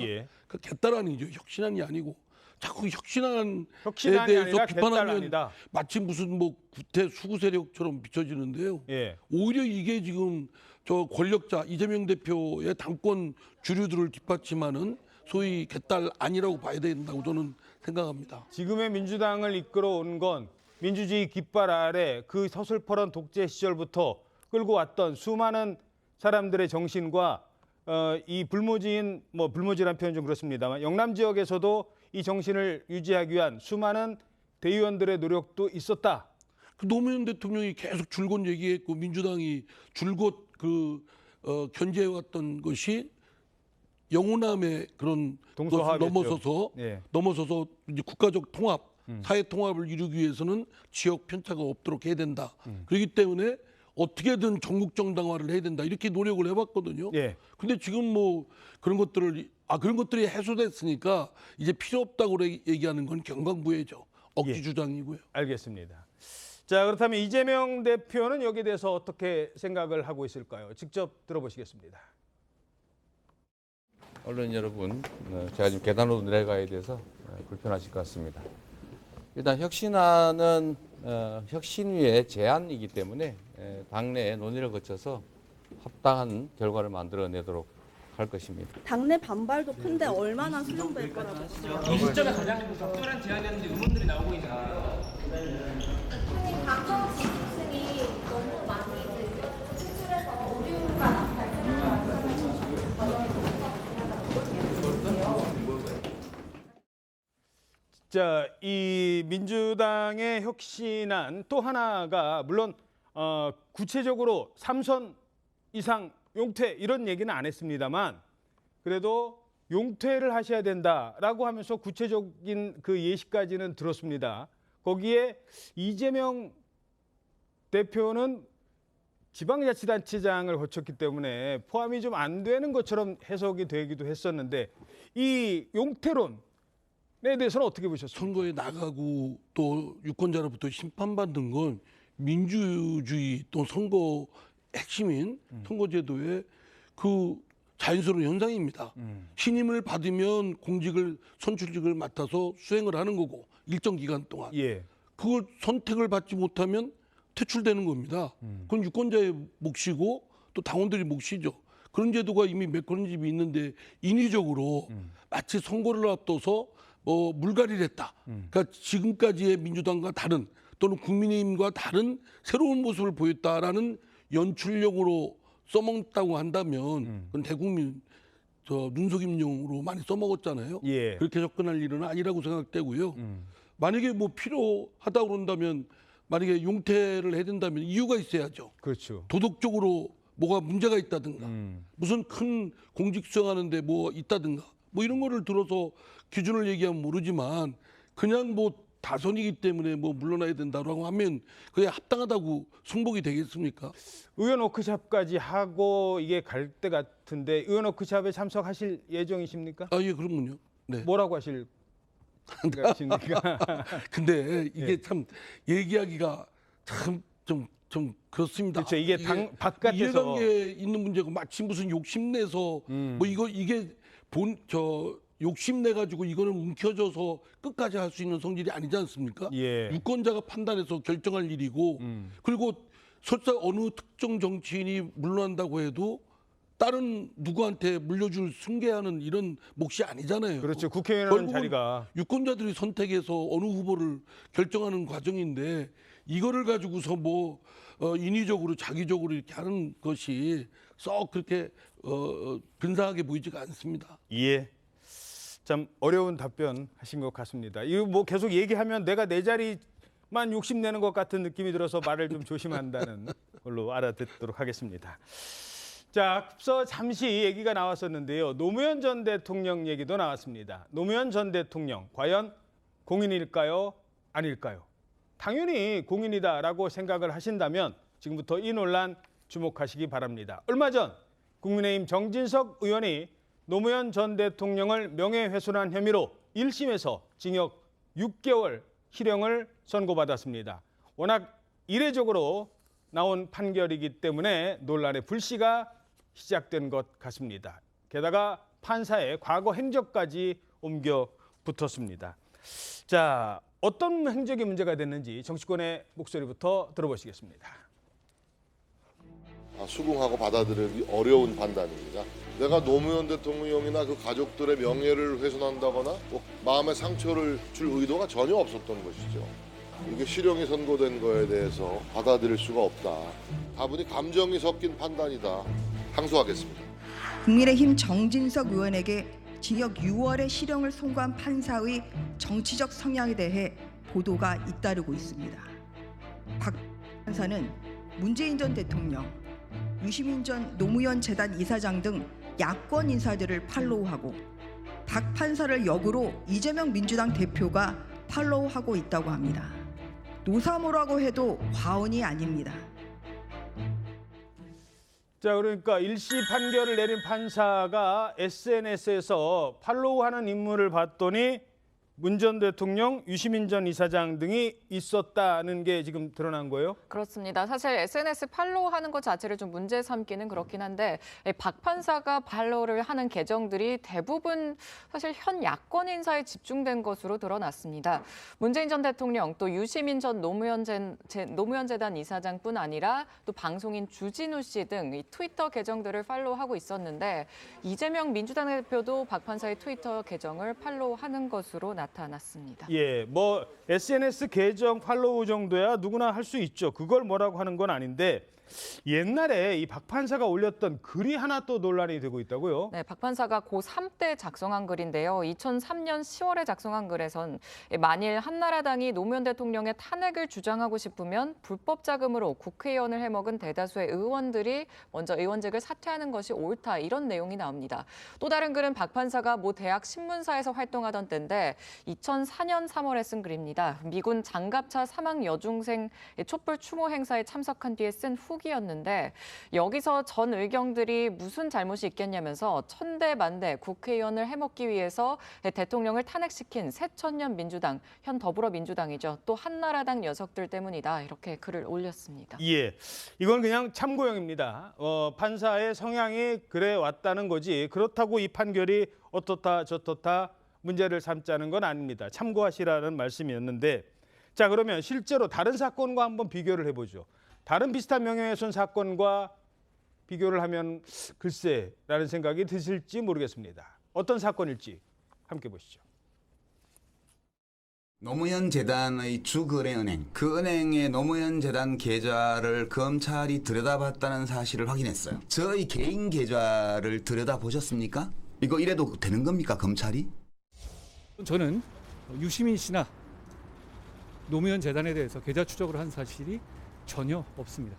그 개딸 아니죠. 혁신안이 아니고 자꾸 혁신안에 대해서 비판하면 마치 무슨 뭐 구태 수구 세력처럼 비춰지는데요. 오히려 이게 지금 저 권력자 이재명 대표의 당권 주류들을 뒷받침하는 소위 개딸 아니라고 봐야 된다고 저는 생각합니다. 지금의 민주당을 이끌어온 건 민주주의 깃발 아래 그 서슬퍼런 독재 시절부터 끌고 왔던 수많은 사람들의 정신과 이 불모지인 불모지란 표현 좀 그렇습니다만 영남 지역에서도 이 정신을 유지하기 위한 수많은 대의원들의 노력도 있었다. 그 노무현 대통령이 계속 줄곧 얘기했고 민주당이 줄곧 견제해왔던 것이 영호남의 그런 것을 넘어서서 이제 국가적 통합, 사회 통합을 이루기 위해서는 지역 편차가 없도록 해야 된다. 그렇기 때문에 어떻게든 전국 정당화를 해야 된다. 이렇게 노력을 해봤거든요. 근데 지금 뭐 그런 것들이 해소됐으니까 이제 필요 없다고 얘기하는 건 경강부회죠. 억지 주장이고요. 알겠습니다. 자, 그렇다면 이재명 대표는 여기에 대해서 어떻게 생각을 하고 있을까요? 직접 들어보시겠습니다. 언론 여러분, 제가 지금 계단으로 내려가야 돼서 불편하실 것 같습니다. 일단 혁신안은 혁신위의 제안이기 때문에 당내 논의를 거쳐서 합당한 결과를 만들어내도록 할 것입니다. 당내 반발도 큰데 얼마나 수용될 거라고 하시죠? 이 시점에 가장 적절한 제안이었는데 의문들이 나오고 있습니다. 강성 지지층이 너무 많이 진출해서 오류가 발생하는 자, 이 민주당의 혁신안 또 하나가 물론 구체적으로 3선 이상 용퇴 이런 얘기는 안 했습니다만 그래도 용퇴를 하셔야 된다라고 하면서 구체적인 그 예시까지는 들었습니다. 거기에 이재명 대표는 지방자치단체장을 거쳤기 때문에 포함이 좀 안 되는 것처럼 해석이 되기도 했었는데 이 용퇴론에 대해서는 어떻게 보셨습니까? 선거에 나가고 또 유권자로부터 심판받는 건 민주주의 또 선거 핵심인 선거제도의 그 자연스러운 현상입니다. 신임을 받으면 공직을 선출직을 맡아서 수행을 하는 거고 일정 기간 동안 그걸 선택을 받지 못하면 퇴출되는 겁니다. 그건 유권자의 몫이고 또 당원들이 몫이죠. 그런 제도가 이미 메커니즘이 있는데 인위적으로 마치 선거를 앞둬서 물갈이를 했다. 그러니까 지금까지의 민주당과 다른 또는 국민의힘과 다른 새로운 모습을 보였다라는 연출력으로 써먹다고 한다면 그건 대국민 눈속임용으로 많이 써먹었잖아요. 그렇게 접근할 일은 아니라고 생각되고요. 만약에 뭐 필요하다고 그런다면 만약에 용퇴를 해야 된다면 이유가 있어야죠. 그렇죠. 도덕적으로 뭐가 문제가 있다든가 무슨 큰 공직 수행하는데 뭐 있다든가 뭐 이런 거를 들어서 기준을 얘기하면 모르지만 그냥 뭐 다선이기 때문에 뭐 물러나야 된다라고 하면 그게 합당하다고 승복이 되겠습니까? 의원 워크숍까지 하고 이게 갈 때 같은데 의원 워크숍에 참석하실 예정이십니까? 아, 예, 그럼요. 네. 뭐라고 하실 생각이십니까? 근데 이게 참 얘기하기가 참 좀 그렇습니다. 그렇죠. 이게 당 바깥에서 이해관계에 있는 문제고 마치 무슨 욕심내서 뭐 이게 욕심내 가지고 이거는 움켜져서 끝까지 할 수 있는 성질이 아니지 않습니까? 유권자가 판단해서 결정할 일이고 그리고 설사 어느 특정 정치인이 물러난다고 해도 다른 누구한테 물려줄 승계하는 이런 몫이 아니잖아요. 그렇죠. 국회의원이라는 자리가 유권자들이 선택해서 어느 후보를 결정하는 과정인데 이거를 가지고서 뭐 인위적으로 자기적으로 이렇게 하는 것이 썩 그렇게 근사하게 보이지가 않습니다. 예. 참 어려운 답변 하신 것 같습니다. 이거 뭐 계속 얘기하면 내가 내 자리만 욕심내는 것 같은 느낌이 들어서 말을 좀 조심한다는 걸로 알아듣도록 하겠습니다. 자, 앞서 잠시 얘기가 나왔었는데요. 노무현 전 대통령 얘기도 나왔습니다. 노무현 전 대통령 과연 공인일까요? 아닐까요? 당연히 공인이다라고 생각을 하신다면 지금부터 이 논란 주목하시기 바랍니다. 얼마 전 국민의힘 정진석 의원이 노무현 전 대통령을 명예훼손한 혐의로 1심에서 징역 6개월 실형을 선고받았습니다. 워낙 이례적으로 나온 판결이기 때문에 논란의 불씨가 시작된 것 같습니다. 게다가 판사의 과거 행적까지 옮겨 붙었습니다. 자, 어떤 행적이 문제가 됐는지 정치권의 목소리부터 들어보시겠습니다. 수긍하고 받아들이기 어려운 판단입니다. 내가 노무현 대통령이나 그 가족들의 명예를 훼손한다거나 뭐 마음의 상처를 줄 의도가 전혀 없었던 것이죠. 이게 실형이 선고된 거에 대해서 받아들일 수가 없다. 다분히 감정이 섞인 판단이다. 항소하겠습니다. 국민의힘 정진석 의원에게 징역 6월의 실형을 선고한 판사의 정치적 성향에 대해 보도가 잇따르고 있습니다. 박 판사는 문재인 전 대통령, 유시민 전 노무현 재단 이사장 등 야권 인사들을 팔로우하고 박 판사를 역으로 이재명 민주당 대표가 팔로우하고 있다고 합니다. 노사모라고 해도 과언이 아닙니다. 자, 그러니까 1심 판결을 내린 판사가 SNS에서 팔로우하는 인물을 봤더니 문 전 대통령, 유시민 전 이사장 등이 있었다는 게 지금 드러난 거예요? 그렇습니다. 사실 SNS 팔로우하는 것 자체를 좀 문제 삼기는 그렇긴 한데 박 판사가 팔로우를 하는 계정들이 대부분 사실 현 야권 인사에 집중된 것으로 드러났습니다. 문재인 전 대통령 또 유시민 전 노무현 재단 이사장뿐 아니라 또 방송인 주진우 씨 등 이 트위터 계정들을 팔로우하고 있었는데 이재명 민주당 대표도 박 판사의 트위터 계정을 팔로우하는 것으로 나타났습니다. 예, 뭐 SNS 계정 팔로우 정도야 누구나 할 수 있죠. 그걸 뭐라고 하는 건 아닌데 옛날에 이 박 판사가 올렸던 글이 하나 또 논란이 되고 있다고요? 네, 박 판사가 고3 때 작성한 글인데요. 2003년 10월에 작성한 글에선 만일 한나라당이 노무현 대통령의 탄핵을 주장하고 싶으면 불법 자금으로 국회의원을 해먹은 대다수의 의원들이 먼저 의원직을 사퇴하는 것이 옳다, 이런 내용이 나옵니다. 또 다른 글은 박 판사가 모 대학 신문사에서 활동하던 때인데 2004년 3월에 쓴 글입니다. 미군 장갑차 사망 여중생 촛불 추모 행사에 참석한 뒤에 쓴 후기였는데 여기서 전 의경들이 무슨 잘못이 있겠냐면서 천대만대 국회의원을 해먹기 위해서 대통령을 탄핵시킨 새천년 민주당, 현 더불어민주당이죠. 또 한나라당 녀석들 때문이다, 이렇게 글을 올렸습니다. 예, 이건 그냥 참고용입니다. 판사의 성향이 그래 왔다는 거지 그렇다고 이 판결이 어떻다 저떻다 문제를 삼자는 건 아닙니다. 참고하시라는 말씀이었는데, 자 그러면 실제로 다른 사건과 한번 비교를 해보죠. 다른 비슷한 명예훼손 사건과 비교를 하면 글쎄라는 생각이 드실지 모르겠습니다. 어떤 사건일지 함께 보시죠. 노무현 재단의 주거래은행, 그 은행의 노무현 재단 계좌를 검찰이 들여다봤다는 사실을 확인했어요. 저희 개인 계좌를 들여다보셨습니까? 이거 이래도 되는 겁니까, 검찰이? 저는 유시민 씨나 노무현 재단에 대해서 계좌 추적을 한 사실이 전혀 없습니다.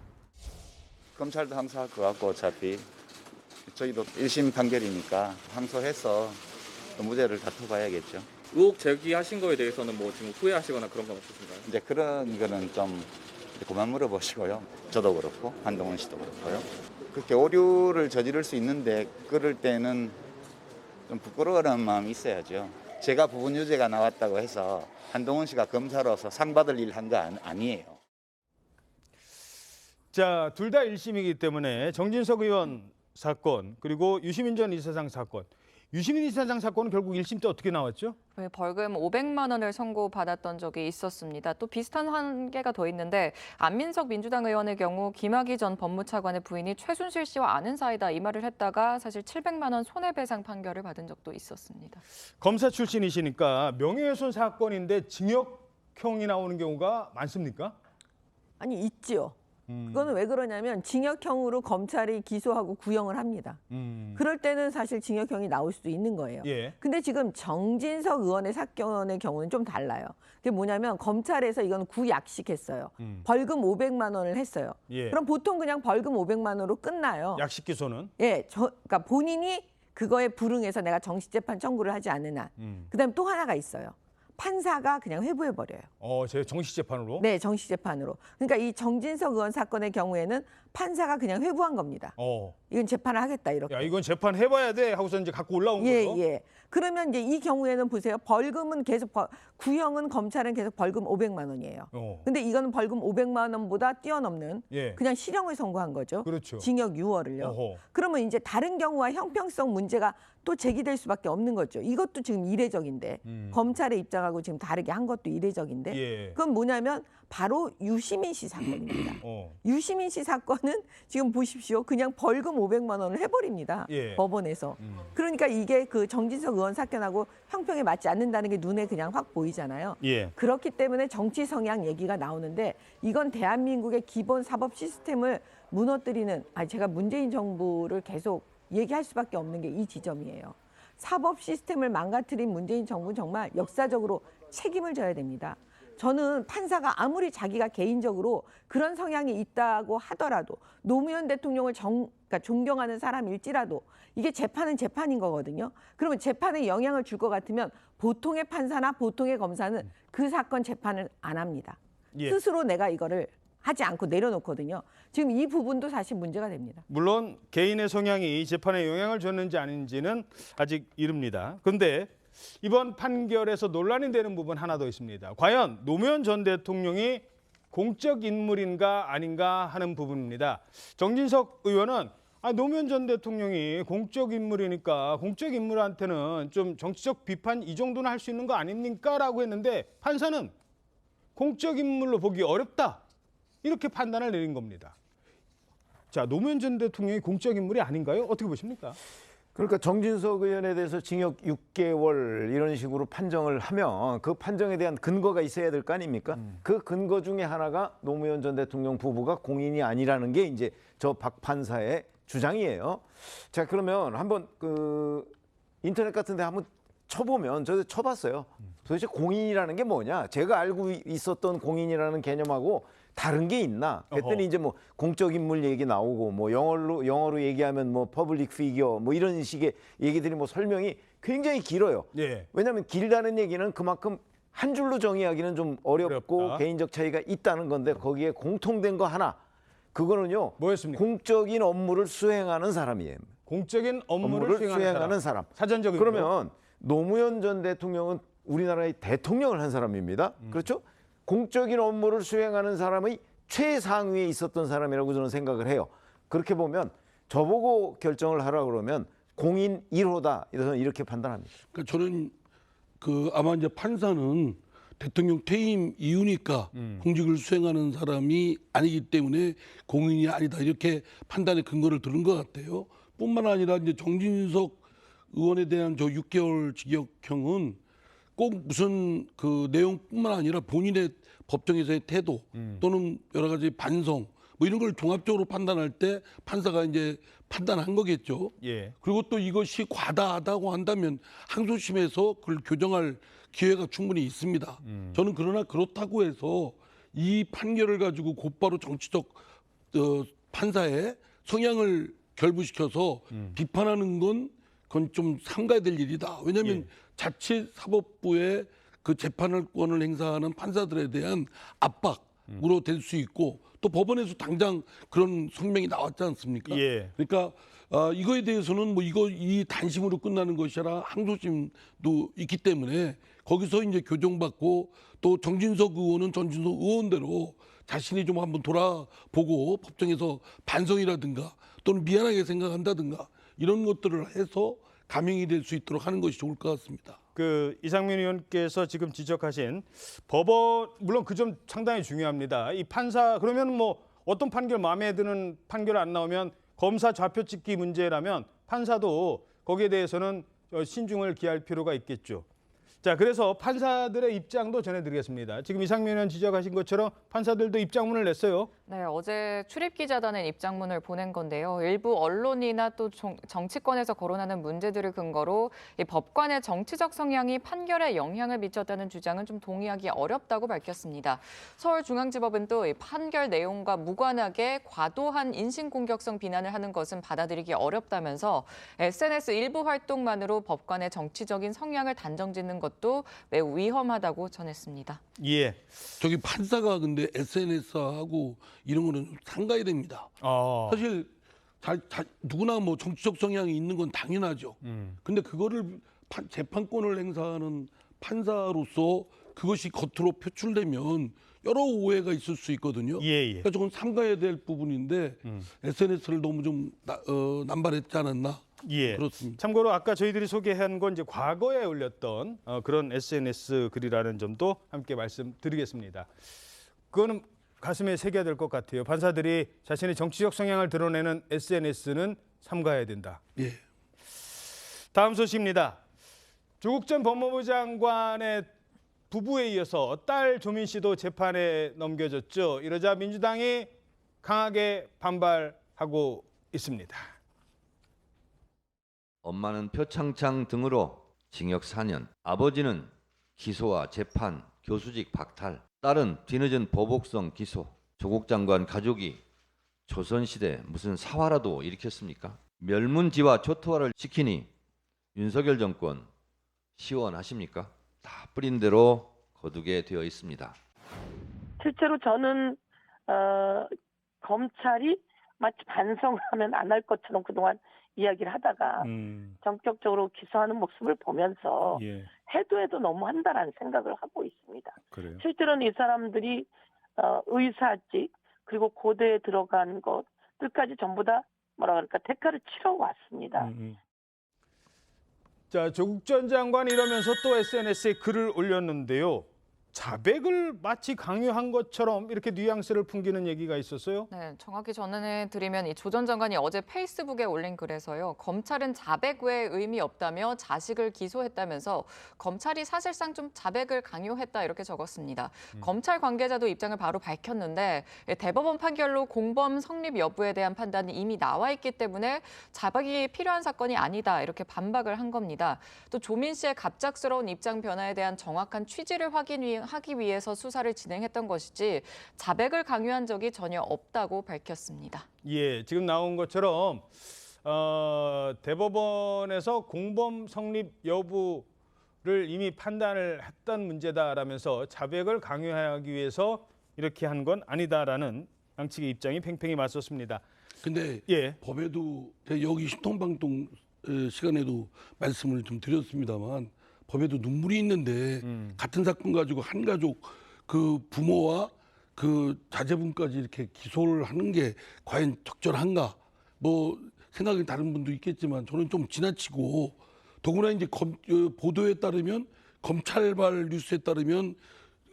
검찰도 항소할 것 같고 어차피 저희도 1심 판결이니까 항소해서 무죄를 다퉈봐야겠죠. 의혹 제기하신 거에 대해서는 뭐 지금 후회하시거나 그런 건 없으신가요? 이제 그런 거는 좀 그만 물어보시고요. 저도 그렇고 한동훈 씨도 그렇고요. 그렇게 오류를 저지를 수 있는데 그럴 때는 좀 부끄러워하는 마음이 있어야죠. 제가 부분 유죄가 나왔다고 해서 한동훈 씨가 검사로서 상 받을 일 한 거 아니에요. 자, 둘 다 1심이기 때문에 정진석 의원 사건 그리고 유시민 전 이사장 사건. 유시민 이사장 사건은 결국 1심 때 어떻게 나왔죠? 네, 벌금 500만 원을 선고받았던 적이 있었습니다. 또 비슷한 한계가 더 있는데 안민석 민주당 의원의 경우 김학의 전 법무차관의 부인이 최순실 씨와 아는 사이다, 이 말을 했다가 사실 700만 원 손해배상 판결을 받은 적도 있었습니다. 검사 출신이시니까 명예훼손 사건인데 징역형이 나오는 경우가 많습니까? 아니, 있지요. 그거는 왜 그러냐면 징역형으로 검찰이 기소하고 구형을 합니다. 그럴 때는 사실 징역형이 나올 수도 있는 거예요. 예. 근데 지금 정진석 의원의 사건의 경우는 좀 달라요. 그게 뭐냐면 검찰에서 이건 구약식했어요. 벌금 500만 원을 했어요. 예. 그럼 보통 그냥 벌금 500만 원으로 끝나요. 약식 기소는? 예, 그러니까 본인이 그거에 불응해서 내가 정식재판 청구를 하지 않는 한. 그다음에 또 하나가 있어요. 판사가 그냥 회부해버려요. 제 정식 재판으로? 네, 정식 재판으로. 그러니까 이 정진석 의원 사건의 경우에는 판사가 그냥 회부한 겁니다. 이건 재판을 하겠다, 이렇게. 야, 이건 재판 해봐야 돼 하고서 이제 갖고 올라온 거죠? 예. 그러면 이제 이 경우에는 보세요. 벌금은 계속 구형은 검찰은 계속 벌금 500만 원이에요. 근데 이거는 벌금 500만 원보다 뛰어넘는 그냥 실형을 선고한 거죠. 그렇죠. 징역 6월을요. 그러면 이제 다른 경우와 형평성 문제가 또 제기될 수밖에 없는 거죠. 이것도 지금 이례적인데 검찰의 입장하고 지금 다르게 한 것도 이례적인데 그건 뭐냐면 바로 유시민 씨 사건입니다. 유시민 씨 사건은 지금 보십시오. 그냥 벌금 500만 원을 해버립니다. 법원에서. 그러니까 이게 그 정진석 의원 사건하고 형평에 맞지 않는다는 게 눈에 그냥 확 보이잖아요. 그렇기 때문에 정치 성향 얘기가 나오는데 이건 대한민국의 기본 사법 시스템을 무너뜨리는, 제가 문재인 정부를 계속 얘기할 수밖에 없는 게 이 지점이에요. 사법 시스템을 망가뜨린 문재인 정부는 정말 역사적으로 책임을 져야 됩니다. 저는 판사가 아무리 자기가 개인적으로 그런 성향이 있다고 하더라도 노무현 대통령을 그러니까 존경하는 사람일지라도 이게 재판은 재판인 거거든요. 그러면 재판에 영향을 줄 것 같으면 보통의 판사나 보통의 검사는 그 사건 재판을 안 합니다. 스스로 내가 이거를 하지 않고 내려놓거든요. 지금 이 부분도 사실 문제가 됩니다. 물론 개인의 성향이 재판에 영향을 줬는지 아닌지는 아직 이릅니다. 그런데 이번 판결에서 논란이 되는 부분 하나 더 있습니다. 과연 노무현 전 대통령이 공적 인물인가 아닌가 하는 부분입니다. 정진석 의원은 노무현 전 대통령이 공적 인물이니까 공적 인물한테는 좀 정치적 비판 이 정도는 할 수 있는 거 아닙니까? 라고 했는데 판사는 공적 인물로 보기 어렵다. 이렇게 판단을 내린 겁니다. 자, 노무현 전 대통령이 공적 인물이 아닌가요? 어떻게 보십니까? 그러니까 정진석 의원에 대해서 징역 6개월 이런 식으로 판정을 하면 그 판정에 대한 근거가 있어야 될 거 아닙니까? 그 근거 중에 하나가 노무현 전 대통령 부부가 공인이 아니라는 게 이제 저 박 판사의 주장이에요. 자, 그러면 한번 그 인터넷 같은 데 한번 쳐보면, 저도 쳐봤어요. 도대체 공인이라는 게 뭐냐? 제가 알고 있었던 공인이라는 개념하고 다른 게 있나? 그랬더니 이제 뭐 공적 인물 얘기 나오고 뭐 영어로 얘기하면 뭐 퍼블릭 피겨 뭐 이런 식의 얘기들이 뭐 설명이 굉장히 길어요. 예. 왜냐하면 길다는 얘기는 그만큼 한 줄로 정의하기는 좀 어렵고 어렵다. 개인적 차이가 있다는 건데, 거기에 공통된 거 하나, 그거는요. 뭐였습니까? 공적인 업무를 수행하는 사람이에요. 공적인 업무를 수행하는 사람. 사전적인 그러면 노무현 전 대통령은 우리나라의 대통령을 한 사람입니다. 그렇죠? 공적인 업무를 수행하는 사람의 최상위에 있었던 사람이라고 저는 생각을 해요. 그렇게 보면 저보고 결정을 하라 그러면 공인 1호다. 저는 이렇게 판단합니다. 그러니까 저는 아마 이제 판사는 대통령 퇴임 이후니까 공직을 수행하는 사람이 아니기 때문에 공인이 아니다, 이렇게 판단의 근거를 들은 것 같아요. 뿐만 아니라 이제 정진석 의원에 대한 저 6개월 징역형은 꼭 무슨 그 내용뿐만 아니라 본인의 법정에서의 태도 또는 여러 가지 반성 뭐 이런 걸 종합적으로 판단할 때 판사가 이제 판단한 거겠죠. 예. 그리고 또 이것이 과다하다고 한다면 항소심에서 그걸 교정할 기회가 충분히 있습니다. 저는 그러나 그렇다고 해서 이 판결을 가지고 곧바로 정치적 판사의 성향을 결부시켜서 비판하는 건 그건 좀 삼가야 될 일이다. 왜냐하면 자치사법부의 그 재판권을 행사하는 판사들에 대한 압박으로 될 수 있고, 또 법원에서 당장 그런 성명이 나왔지 않습니까? 예. 그러니까 이거에 대해서는 뭐 이 단심으로 끝나는 것이 아니라 항소심도 있기 때문에 거기서 이제 교정받고, 또 정진석 의원은 정진석 의원대로 자신이 좀 한번 돌아보고 법정에서 반성이라든가 또는 미안하게 생각한다든가 이런 것들을 해서 감형이 될 수 있도록 하는 것이 좋을 것 같습니다. 이상민 의원께서 지금 지적하신 법원, 물론 그 점 상당히 중요합니다. 이 판사, 그러면 뭐 어떤 판결, 마음에 드는 판결 안 나오면 검사 좌표 찍기 문제라면 판사도 거기에 대해서는 신중을 기할 필요가 있겠죠. 자, 그래서 판사들의 입장도 전해드리겠습니다. 지금 이상민 의원 지적하신 것처럼 판사들도 입장문을 냈어요. 네, 어제 출입기자단 입장문을 보낸 건데요. 일부 언론이나 또 정치권에서 거론하는 문제들을 근거로 이 법관의 정치적 성향이 판결에 영향을 미쳤다는 주장은 좀 동의하기 어렵다고 밝혔습니다. 서울중앙지법은 또 이 판결 내용과 무관하게 과도한 인신공격성 비난을 하는 것은 받아들이기 어렵다면서 SNS 일부 활동만으로 법관의 정치적인 성향을 단정짓는 것도 매우 위험하다고 전했습니다. 예. 저기 판사가 근데 SNS하고 이런 거는 상가야 됩니다. 사실 누구나 뭐 정치적 성향이 있는 건 당연하죠. 근데 그거를 재판권을 행사하는 판사로서 그것이 겉으로 표출되면 여러 오해가 있을 수 있거든요. 그러니까 저건 삼가야 될 부분인데 SNS를 너무 좀 남발했지 않았나? 예. 그렇습니다. 참고로 아까 저희들이 소개한 건 이제 과거에 올렸던 그런 SNS 글이라는 점도 함께 말씀드리겠습니다. 그거는 가슴에 새겨야 될 것 같아요. 판사들이 자신의 정치적 성향을 드러내는 SNS는 삼가해야 된다. 예. 다음 소식입니다. 조국 전 법무부 장관의 부부에 이어서 딸 조민 씨도 재판에 넘겨졌죠. 이러자 민주당이 강하게 반발하고 있습니다. 엄마는 표창장 등으로 징역 4년, 아버지는 기소와 재판, 교수직 박탈, 딸은 뒤늦은 보복성 기소. 조국 장관 가족이 조선시대 무슨 사화라도 일으켰습니까? 멸문지와 초토화를 시키니 윤석열 정권 시원하십니까? 다 뿌린 대로 거두게 되어 있습니다. 실제로 저는 검찰이 마치 반성하면 안 할 것처럼 그동안 이야기를 하다가 전격적으로 기소하는 모습을 보면서 해도 너무한다라는 생각을 하고 있습니다. 그래요? 실제로는 이 사람들이 의사직 그리고 고대에 들어간 것들까지 전부 다 대가를 치러 왔습니다. 자, 조국 전 장관이 이러면서 또 SNS에 글을 올렸는데요. 자백을 마치 강요한 것처럼 이렇게 뉘앙스를 풍기는 얘기가 있었어요. 네, 정확히 전해드리면 이 조 전 장관이 어제 페이스북에 올린 글에서요. 검찰은 자백 외에 의미 없다며 자식을 기소했다면서 검찰이 사실상 좀 자백을 강요했다 이렇게 적었습니다. 검찰 관계자도 입장을 바로 밝혔는데 대법원 판결로 공범 성립 여부에 대한 판단이 이미 나와 있기 때문에 자백이 필요한 사건이 아니다 이렇게 반박을 한 겁니다. 또 조민 씨의 갑작스러운 입장 변화에 대한 정확한 취지를 하기 위해서 수사를 진행했던 것이지 자백을 강요한 적이 전혀 없다고 밝혔습니다. 예, 지금 나온 것처럼 대법원에서 공범 성립 여부를 이미 판단을 했던 문제다라면서 자백을 강요하기 위해서 이렇게 한 건 아니다라는 양측의 입장이 팽팽히 맞섰습니다. 근데 예. 법에도 제가 여기 신통방통 시간에도 말씀을 좀 드렸습니다만 법에도 눈물이 있는데 같은 사건 가지고 한 가족 그 부모와 그 자제분까지 이렇게 기소를 하는 게 과연 적절한가? 뭐 생각이 다른 분도 있겠지만 저는 좀 지나치고 더구나 이제 보도에 따르면 검찰발 뉴스에 따르면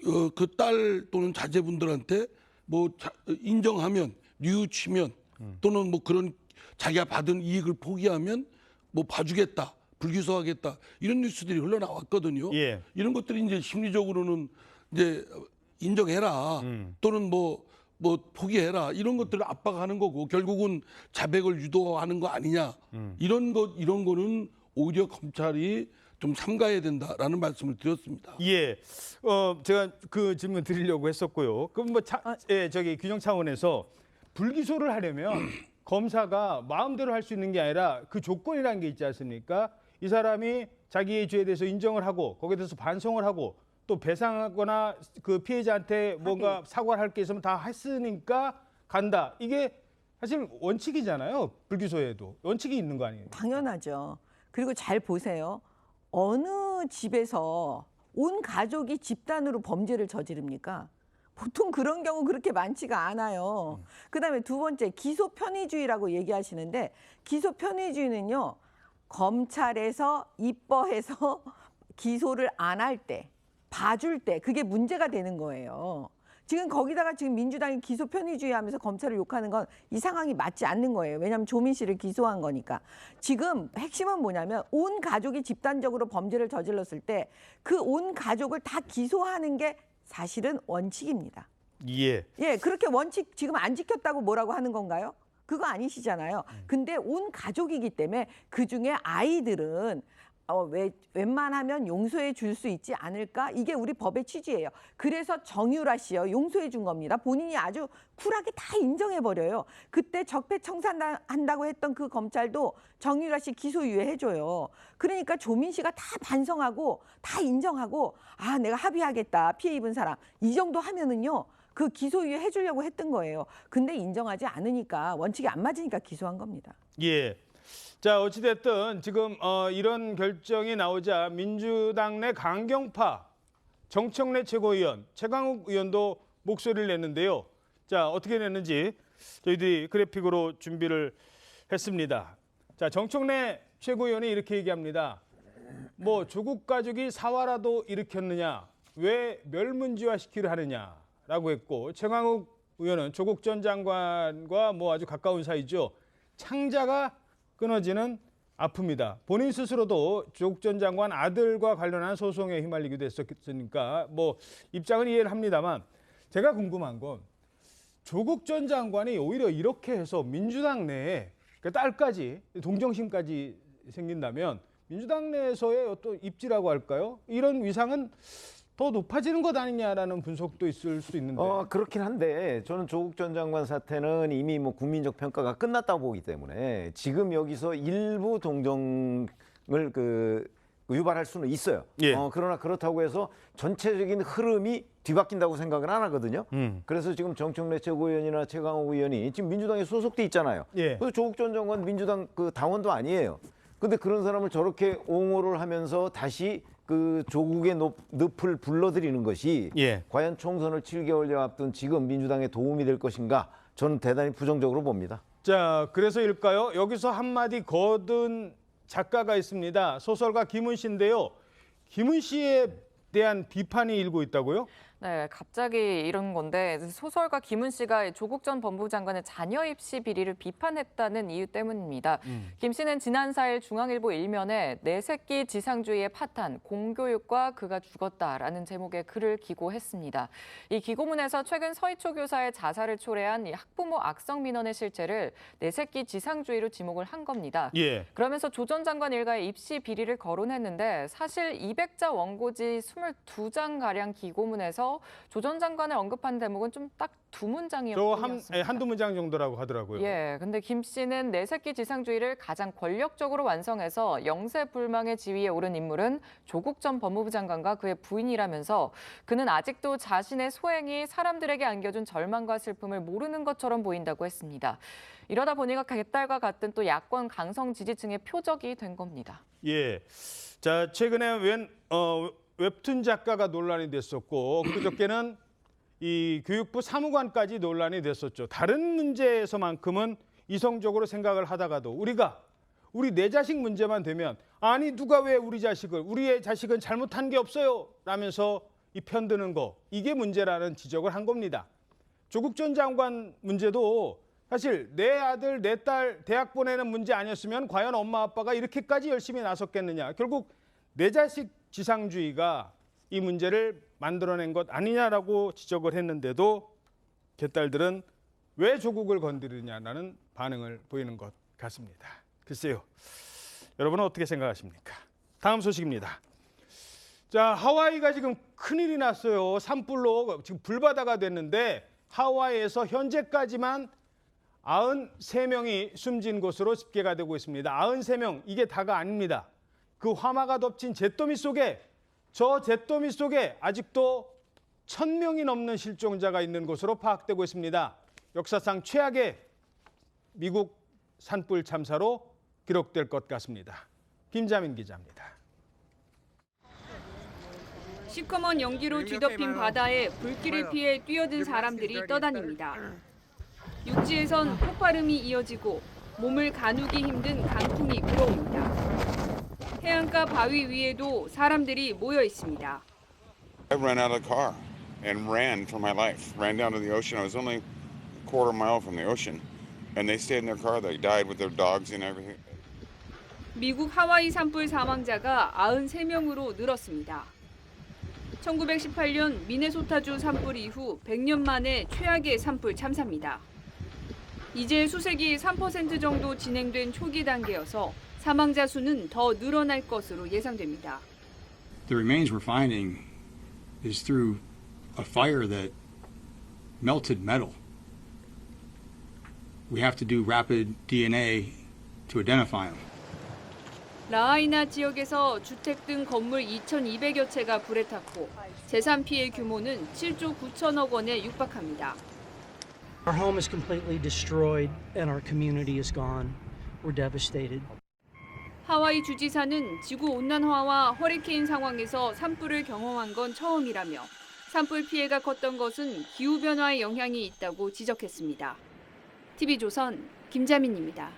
그 딸 또는 자제분들한테 뭐 인정하면 뉘우치면 또는 뭐 그런 자기가 받은 이익을 포기하면 뭐 봐주겠다. 불기소하겠다 이런 뉴스들이 흘러나왔거든요. 예. 이런 것들이 이제 심리적으로는 이제 인정해라 또는 뭐 포기해라 이런 것들을 압박하는 거고 결국은 자백을 유도하는 거 아니냐 이런 거는 오히려 검찰이 좀 삼가해야 된다라는 말씀을 드렸습니다. 예, 제가 그 질문 드리려고 했었고요. 그럼 뭐 저기 규정 차원에서 불기소를 하려면 검사가 마음대로 할 수 있는 게 아니라 그 조건이라는 게 있지 않습니까? 이 사람이 자기의 죄에 대해서 인정을 하고 거기에 대해서 반성을 하고 또 배상하거나 그 피해자한테 뭔가 사과를 할 게 있으면 다 했으니까 간다. 이게 사실 원칙이잖아요. 불기소에도 원칙이 있는 거 아니에요? 당연하죠. 그리고 잘 보세요. 어느 집에서 온 가족이 집단으로 범죄를 저지릅니까? 보통 그런 경우 그렇게 많지가 않아요. 그다음에 두 번째 기소 편의주의라고 얘기하시는데 기소 편의주의는요. 검찰에서 입법해서 기소를 안 할 때, 봐줄 때 그게 문제가 되는 거예요. 지금 거기다가 지금 민주당이 기소 편의주의 하면서 검찰을 욕하는 건 이 상황이 맞지 않는 거예요. 왜냐하면 조민 씨를 기소한 거니까. 지금 핵심은 뭐냐면 온 가족이 집단적으로 범죄를 저질렀을 때 그 온 가족을 다 기소하는 게 사실은 원칙입니다. 예. 예, 그렇게 원칙 지금 안 지켰다고 뭐라고 하는 건가요? 그거 아니시잖아요. 근데 온 가족이기 때문에 그중에 아이들은 웬만하면 용서해 줄 수 있지 않을까? 이게 우리 법의 취지예요. 그래서 정유라 씨요. 용서해 준 겁니다. 본인이 아주 쿨하게 다 인정해 버려요. 그때 적폐청산한다고 했던 그 검찰도 정유라 씨 기소유예 해줘요. 그러니까 조민 씨가 다 반성하고 다 인정하고 아 내가 합의하겠다. 피해 입은 사람. 이 정도 하면은요. 그 기소유예 해주려고 했던 거예요. 근데 인정하지 않으니까 원칙이 안 맞으니까 기소한 겁니다. 예. 자, 어찌됐든 지금 이런 결정이 나오자 민주당 내 강경파 정청래 최고위원, 최강욱 의원도 목소리를 냈는데요. 자, 어떻게 냈는지 저희들이 그래픽으로 준비를 했습니다. 자, 정청래 최고위원이 이렇게 얘기합니다. 뭐 조국 가족이 사화라도 일으켰느냐, 왜 멸문지화시키려 하느냐라고 했고 최강욱 의원은 조국 전 장관과 뭐 아주 가까운 사이죠. 창자가 끊어지는 아픔이다. 본인 스스로도 조국 전 장관 아들과 관련한 소송에 휘말리기도 했었으니까 뭐 입장은 이해를 합니다만 제가 궁금한 건 조국 전 장관이 오히려 이렇게 해서 민주당 내에 그 딸까지 동정심까지 생긴다면 민주당 내에서의 어떤 입지라고 할까요? 이런 위상은 더 높아지는 것 아니냐라는 분석도 있을 수 있는데. 그렇긴 한데 저는 조국 전 장관 사태는 이미 뭐 국민적 평가가 끝났다고 보기 때문에 지금 여기서 일부 동정을 유발할 수는 있어요. 예. 그러나 그렇다고 해서 전체적인 흐름이 뒤바뀐다고 생각은 안 하거든요. 그래서 지금 정청래 최고위원이나 최강욱 의원이 지금 민주당에 소속돼 있잖아요. 예. 그래서 조국 전 장관 민주당 그 당원도 아니에요. 근데 그런 사람을 저렇게 옹호를 하면서 다시 그 조국의 늪을 불러들이는 것이 과연 총선을 7개월여 앞둔 지금 민주당에 도움이 될 것인가 저는 대단히 부정적으로 봅니다. 자, 그래서일까요? 여기서 한마디 거둔 작가가 있습니다. 소설가 김은 씨인데요. 김은 씨의 대한 비판이 일고 있다고요? 네, 갑자기 이런 건데 소설가 김은 씨가 조국 전 법무부 장관의 자녀 입시 비리를 비판했다는 이유 때문입니다. 김 씨는 지난 4일 중앙일보 1면에 내 새끼 지상주의의 파탄, 공교육과 그가 죽었다라는 제목의 글을 기고했습니다. 이 기고문에서 최근 서희초 교사의 자살을 초래한 이 학부모 악성 민원의 실체를 내 새끼 지상주의로 지목을 한 겁니다. 예. 그러면서 조 전 장관 일가의 입시 비리를 거론했는데 사실 200자 원고지 22장가량 기고문에서 조 전 장관을 언급한 대목은 좀 딱 두 문장이었습니다. 한두 문장 정도라고 하더라고요. 예, 근데 김 씨는 내 새끼 지상주의를 가장 권력적으로 완성해서 영세불망의 지위에 오른 인물은 조국 전 법무부 장관과 그의 부인이라면서 그는 아직도 자신의 소행이 사람들에게 안겨준 절망과 슬픔을 모르는 것처럼 보인다고 했습니다. 이러다 보니까 개딸과 같은 또 야권 강성 지지층의 표적이 된 겁니다. 예. 자, 최근에 웹툰 작가가 논란이 됐었고 그저께는 이 교육부 사무관까지 논란이 됐었죠. 다른 문제에서만큼은 이성적으로 생각을 하다가도 우리 내 자식 문제만 되면 아니 누가 왜 우리의 자식은 잘못한 게 없어요 라면서 이 편드는 거 이게 문제라는 지적을 한 겁니다. 조국 전 장관 문제도 사실 내 아들 내 딸 대학 보내는 문제 아니었으면 과연 엄마 아빠가 이렇게까지 열심히 나섰겠느냐. 결국 내 자식 지상주의가 이 문제를 만들어낸 것 아니냐라고 지적을 했는데도 개딸들은 왜 조국을 건드리냐라는 반응을 보이는 것 같습니다. 글쎄요. 여러분은 어떻게 생각하십니까? 다음 소식입니다. 자, 하와이가 지금 큰일이 났어요. 산불로 지금 불바다가 됐는데 하와이에서 현재까지만 93명이 숨진 것으로 집계가 되고 있습니다. 93명, 이게 다가 아닙니다. 그 화마가 덮친 잿더미 속에 아직도 1,000명이 넘는 실종자가 있는 것으로 파악되고 있습니다. 역사상 최악의 미국 산불 참사로 기록될 것 같습니다. 김자민 기자입니다. 시커먼 연기로 뒤덮인 바다에 불길을 피해 뛰어든 사람들이 떠다닙니다. 육지에선 폭발음이 이어지고 몸을 가누기 힘든 강풍이 불어옵니다. 해안가 바위 위에도 사람들이 모여 있습니다. I ran out of the car and ran for my life. Ran down to the ocean. I was only a quarter mile from the ocean, and they stayed in their car. They died with their dogs and everything. 미국 하와이 산불 사망자가 93명으로 늘었습니다. 1918년 미네소타주 산불 이후 100년 만에 최악의 산불 참사입니다. 이제 수색이 3% 정도 진행된 초기 단계여서 사망자 수는 더 늘어날 것으로 예상됩니다. The remains we're finding is through a fire that melted metal. We have to do rapid DNA to identify them. 라하이나 지역에서 주택 등 건물 2,200여 채가 불에 탔고 재산 피해 규모는 7조 9천억 원에 육박합니다. Our home is completely destroyed and our community is gone. We're devastated. 하와이 주지사는 지구 온난화와 허리케인 상황에서 산불을 경험한 건 처음이라며 산불 피해가 컸던 것은 기후 변화의 영향이 있다고 지적했습니다. TV조선 김자민입니다.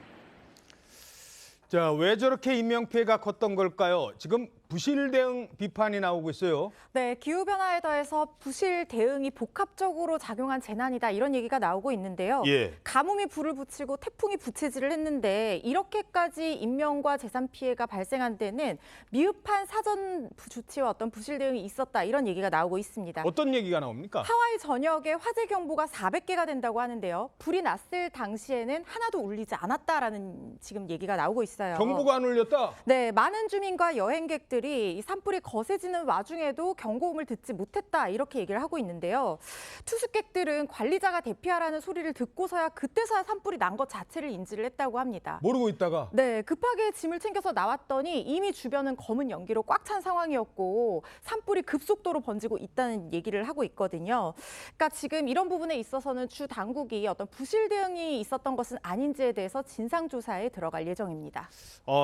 자, 왜 저렇게 인명피해가 컸던 걸까요? 지금 부실 대응 비판이 나오고 있어요. 네, 기후변화에 더해서 부실 대응이 복합적으로 작용한 재난이다 이런 얘기가 나오고 있는데요. 예. 가뭄이 불을 붙이고 태풍이 부채질을 했는데 이렇게까지 인명과 재산 피해가 발생한 데는 미흡한 사전 조치와 어떤 부실 대응이 있었다 이런 얘기가 나오고 있습니다. 어떤 얘기가 나옵니까? 하와이 전역에 화재 경보가 400개가 된다고 하는데요. 불이 났을 당시에는 하나도 울리지 않았다라는 지금 얘기가 나오고 있어요. 경보가 안 울렸다? 네, 많은 주민과 여행객들이 이 산불이 거세지는 와중에도 경고음을 듣지 못했다 이렇게 얘기를 하고 있는데요. 투숙객들은 관리자가 대피하라는 소리를 듣고서야 그때서야 산불이 난 것 자체를 인지를 했다고 합니다. 모르고 있다가? 네, 급하게 짐을 챙겨서 나왔더니 이미 주변은 검은 연기로 꽉 찬 상황이었고 산불이 급속도로 번지고 있다는 얘기를 하고 있거든요. 그러니까 지금 이런 부분에 있어서는 주 당국이 어떤 부실 대응이 있었던 것은 아닌지에 대해서 진상조사에 들어갈 예정입니다.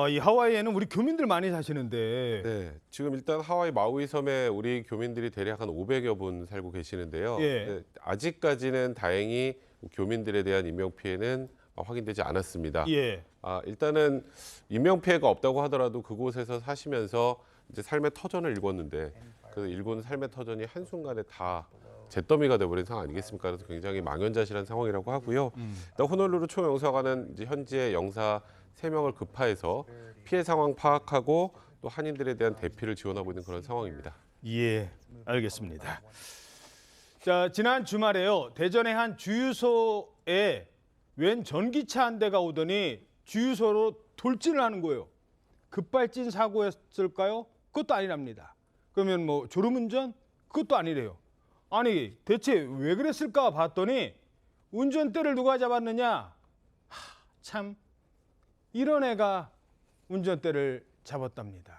이 하와이에는 우리 교민들 많이 사시는데 네, 지금 일단 하와이 마우이 섬에 우리 교민들이 대략 한 500여 분 살고 계시는데요. 예. 네, 아직까지는 다행히 교민들에 대한 인명피해는 확인되지 않았습니다. 예. 일단은 인명피해가 없다고 하더라도 그곳에서 사시면서 이제 삶의 터전을 읽었는데 그 읽은 삶의 터전이 한순간에 다 잿더미가 돼버린 상황 아니겠습니까? 그래서 굉장히 망연자실한 상황이라고 하고요. 일단 호놀룰루 총영사관은 이제 현재 영사 3명을 급파해서 피해 상황 파악하고 또 한인들에 대한 대피를 지원하고 있는 그런 상황입니다. 예, 알겠습니다. 자, 지난 주말에요. 대전의 한 주유소에 웬 전기차 한 대가 오더니 주유소로 돌진을 하는 거예요. 급발진 사고였을까요? 그것도 아니랍니다. 그러면 뭐 졸음운전? 그것도 아니래요. 아니, 대체 왜 그랬을까 봤더니 운전대를 누가 잡았느냐? 참, 이런 애가 운전대를 잡았답니다.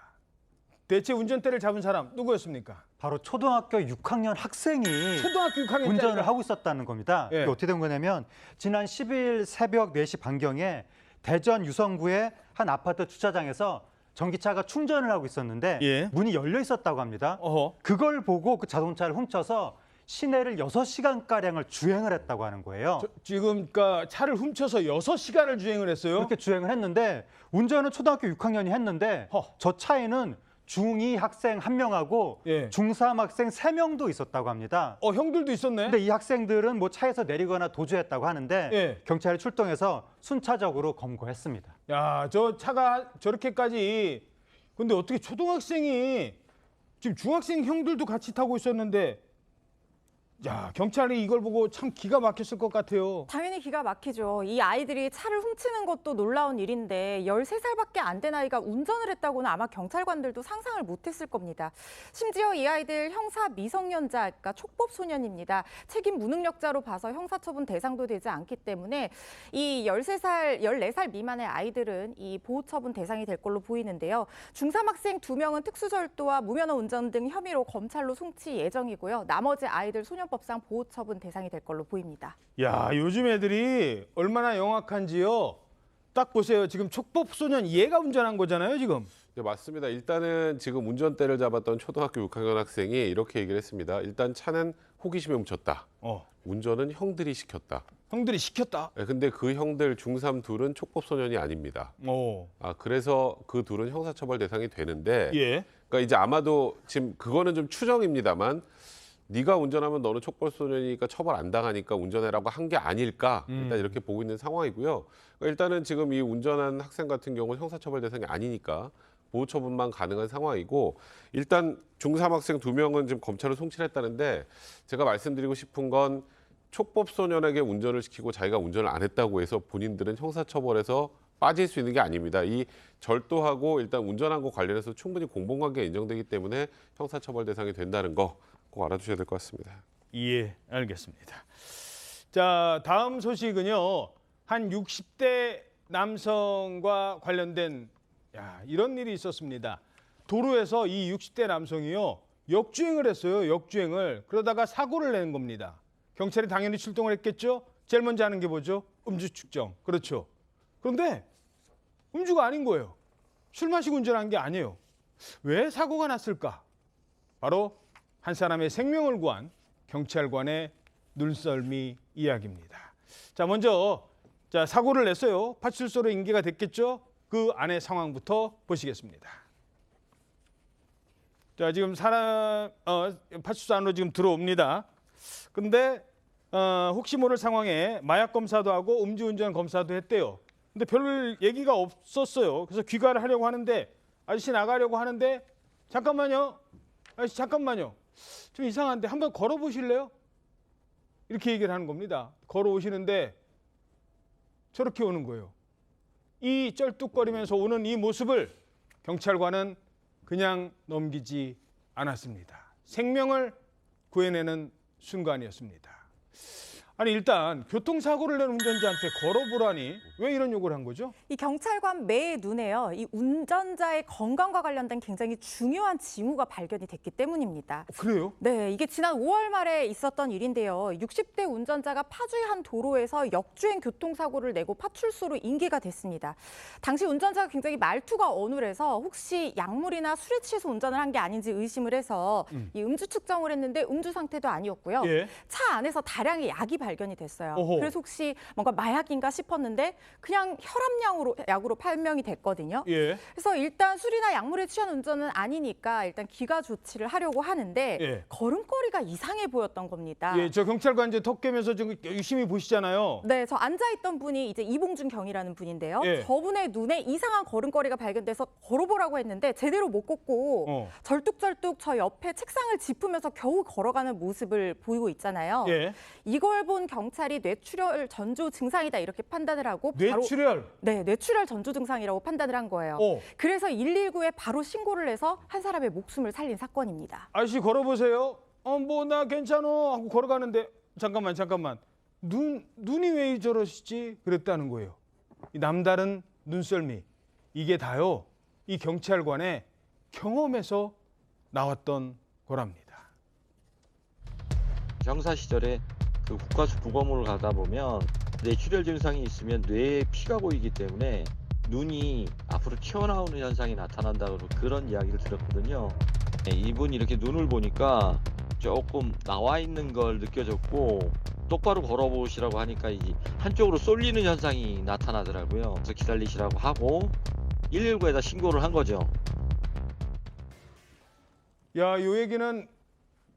대체 운전대를 잡은 사람 누구였습니까? 바로 초등학교 6학년 학생이 초등학교 6학년 운전을 하고 있었다는 겁니다. 예. 이게 어떻게 된 거냐면 지난 10일 새벽 4시 반경에 대전 유성구의 한 아파트 주차장에서 전기차가 충전을 하고 있었는데 예. 문이 열려 있었다고 합니다. 어허. 그걸 보고 그 자동차를 훔쳐서 시내를 6시간가량을 주행을 했다고 하는 거예요. 지금 그러니까 차를 훔쳐서 6시간을 주행을 했어요? 그렇게 주행을 했는데 운전은 초등학교 6학년이 했는데 저 차에는 중2 학생 1명하고 예. 중3 학생 3명도 있었다고 합니다. 형들도 있었네. 근데 이 학생들은 뭐 차에서 내리거나 도주했다고 하는데 예. 경찰이 출동해서 순차적으로 검거했습니다. 야, 저 차가 저렇게까지. 근데 어떻게 초등학생이 지금 중학생 형들도 같이 타고 있었는데, 야, 경찰이 이걸 보고 참 기가 막혔을 것 같아요. 당연히 기가 막히죠. 이 아이들이 차를 훔치는 것도 놀라운 일인데 13살밖에 안 된 아이가 운전을 했다고는 아마 경찰관들도 상상을 못했을 겁니다. 심지어 이 아이들 형사 미성년자, 그러니까 촉법 소년입니다. 책임 무능력자로 봐서 형사처분 대상도 되지 않기 때문에 이 13살, 14살 미만의 아이들은 이 보호처분 대상이 될 걸로 보이는데요. 중3 학생 2명은 특수절도와 무면허 운전 등 혐의로 검찰로 송치 예정이고요. 나머지 아이들 소년법상 보호처분 대상이 될 걸로 보입니다. 야, 요즘 애들이 얼마나 영악한지요. 딱 보세요. 지금 촉법소년 얘가 운전한 거잖아요, 지금. 네, 맞습니다. 일단은 지금 운전대를 잡았던 초등학교 6학년 학생이 이렇게 얘기를 했습니다. 일단 차는 호기심에 훔쳤다. 운전은 형들이 시켰다. 형들이 시켰다? 네, 근데 그 형들 중3 둘은 촉법소년이 아닙니다. 그래서 그 둘은 형사처벌 대상이 되는데 예. 그러니까 이제 아마도 지금 그거는 좀 추정입니다만 네가 운전하면 너는 촉법소년이니까 처벌 안 당하니까 운전해라고 한 게 아닐까 일단 이렇게 보고 있는 상황이고요. 그러니까 일단은 지금 이 운전한 학생 같은 경우는 형사처벌 대상이 아니니까 보호처분만 가능한 상황이고 일단 중3 학생 2명은 지금 검찰로 송치를 했다는데 제가 말씀드리고 싶은 건 촉법소년에게 운전을 시키고 자기가 운전을 안 했다고 해서 본인들은 형사처벌에서 빠질 수 있는 게 아닙니다. 이 절도하고 일단 운전한 거 관련해서 충분히 공범관계가 인정되기 때문에 형사처벌 대상이 된다는 거 꼭 알아두셔야 될 것 같습니다. 예, 알겠습니다. 자, 다음 소식은요. 한 60대 남성과 관련된 이런 일이 있었습니다. 도로에서 이 60대 남성이요. 역주행을 했어요. 역주행을. 그러다가 사고를 낸 겁니다. 경찰이 당연히 출동을 했겠죠. 제일 먼저 하는 게 뭐죠? 음주 측정. 그렇죠. 그런데 음주가 아닌 거예요. 술 마시고 운전한 게 아니에요. 왜 사고가 났을까? 바로 한 사람의 생명을 구한 경찰관의 눈썰미 이야기입니다. 자, 먼저 사고를 냈어요. 파출소로 인계가 됐겠죠. 그 안의 상황부터 보시겠습니다. 자, 지금 파출소 안으로 지금 들어옵니다. 근데 혹시 모를 상황에 마약 검사도 하고 음주운전 검사도 했대요. 근데 별 얘기가 없었어요. 그래서 귀가를 하려고 하는데 아저씨 나가려고 하는데 잠깐만요. 아저씨 잠깐만요. 좀 이상한데 한번 걸어보실래요? 이렇게 얘기를 하는 겁니다. 걸어오시는데 저렇게 오는 거예요. 이 쩔뚝거리면서 오는 이 모습을 경찰관은 그냥 넘기지 않았습니다. 생명을 구해내는 순간이었습니다. 아니 일단 교통사고를 낸 운전자한테 걸어보라니 왜 이런 요구를 한 거죠? 이 경찰관 매의 눈에요. 이 운전자의 건강과 관련된 굉장히 중요한 징후가 발견이 됐기 때문입니다. 그래요? 네, 이게 지난 5월 말에 있었던 일인데요. 60대 운전자가 파주의 한 도로에서 역주행 교통사고를 내고 파출소로 인계가 됐습니다. 당시 운전자가 굉장히 말투가 어눌해서 혹시 약물이나 술에 취해서 운전을 한 게 아닌지 의심을 해서 이 음주 측정을 했는데 음주 상태도 아니었고요. 예. 차 안에서 다량의 약이 발견이 됐어요. 어허. 그래서 혹시 뭔가 마약인가 싶었는데 그냥 약으로 판명이 됐거든요. 예. 그래서 일단 술이나 약물에 취한 운전은 아니니까 일단 기가 조치를 하려고 하는데 예. 걸음걸이가 이상해 보였던 겁니다. 예, 저 경찰관 이제 턱 깨면서 지금 유심히 보시잖아요. 네, 저 앉아있던 분이 이제 이봉준 경이라는 분인데요. 예. 저분의 눈에 이상한 걸음걸이가 발견돼서 걸어보라고 했는데 제대로 못 걷고 절뚝절뚝 저 옆에 책상을 짚으면서 겨우 걸어가는 모습을 보이고 있잖아요. 예. 이걸 본 경찰이 뇌출혈 전조 증상이다 이렇게 판단을 하고 뇌출혈? 네, 뇌출혈 전조 증상이라고 판단을 한 거예요. 그래서 119에 바로 신고를 해서 한 사람의 목숨을 살린 사건입니다. 아저씨 걸어보세요. 뭐 나 괜찮아 하고 걸어가는데 잠깐만 눈이 왜 저러시지 그랬다는 거예요. 이 남다른 눈썰미 이게 다요 이 경찰관의 경험에서 나왔던 거랍니다. 형사 시절에 그 국가수 부검을 가다 보면 뇌출혈 증상이 있으면 뇌에 피가 고이기 때문에 눈이 앞으로 튀어나오는 현상이 나타난다고 그런 이야기를 들었거든요. 이분이 이렇게 눈을 보니까 조금 나와 있는 걸 느껴졌고 똑바로 걸어보시라고 하니까 이제 한쪽으로 쏠리는 현상이 나타나더라고요. 그래서 기다리시라고 하고 119에다 신고를 한 거죠. 야, 요 얘기는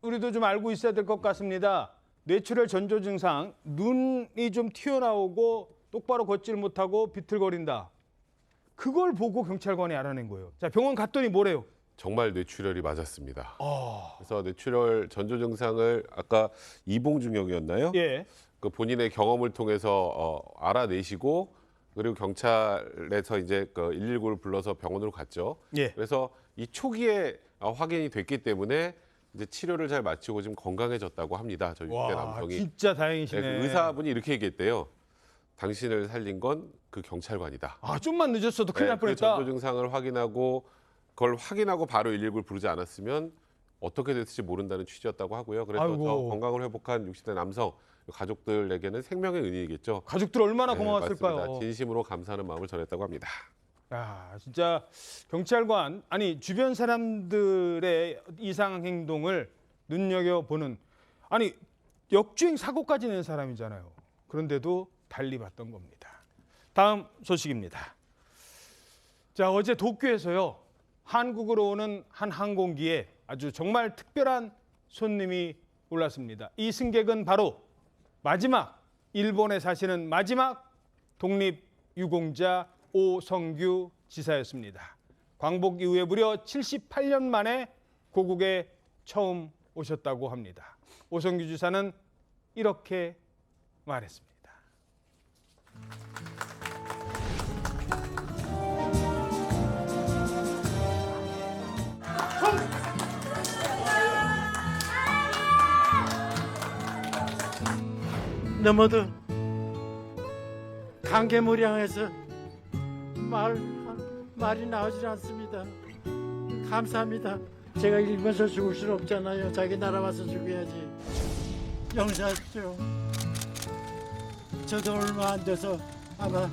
우리도 좀 알고 있어야 될 것 같습니다. 뇌출혈 전조 증상, 눈이 좀 튀어나오고 똑바로 걷질 못하고 비틀거린다. 그걸 보고 경찰관이 알아낸 거예요. 자, 병원 갔더니 뭐래요? 정말 뇌출혈이 맞았습니다. 그래서 뇌출혈 전조 증상을 아까 이봉준 경이었나요? 예. 그 본인의 경험을 통해서 알아내시고 그리고 경찰에서 이제 그 119를 불러서 병원으로 갔죠. 예. 그래서 이 초기에 확인이 됐기 때문에 이제 치료를 잘 마치고 지금 건강해졌다고 합니다. 저 60대 남성이. 진짜 다행이시네. 네, 그 의사분이 이렇게 얘기했대요. 당신을 살린 건 그 경찰관이다. 좀만 늦었어도 큰일 날 뻔했다. 그 전조 증상을 확인하고 그걸 확인하고 바로 119를 부르지 않았으면 어떻게 됐을지 모른다는 취지였다고 하고요. 그래서 아이고. 저 건강을 회복한 60대 남성 가족들에게는 생명의 은인이겠죠. 가족들 얼마나 네, 고마웠을까요? 맞습니다. 진심으로 감사하는 마음을 전했다고 합니다. 야, 진짜 경찰관 아니 주변 사람들의 이상 행동을 눈여겨보는 아니 역주행 사고까지 낸 사람이잖아요. 그런데도 달리 봤던 겁니다. 다음 소식입니다. 자, 어제 도쿄에서요. 한국으로 오는 한 항공기에 아주 정말 특별한 손님이 올랐습니다. 이 승객은 바로 마지막 일본에 사시는 마지막 독립유공자 오성규 지사였습니다. 광복 이후에 무려 78년 만에 고국에 처음 오셨다고 합니다. 오성규 지사는 이렇게 말했습니다. 너무도 감개무량해서 말이 나오질 않습니다. 감사합니다. 제가 일본에서 죽을 수는 없잖아요. 자기 나라 와서 죽어야지. 용서하십시오. 저도 얼마 안 돼서 아마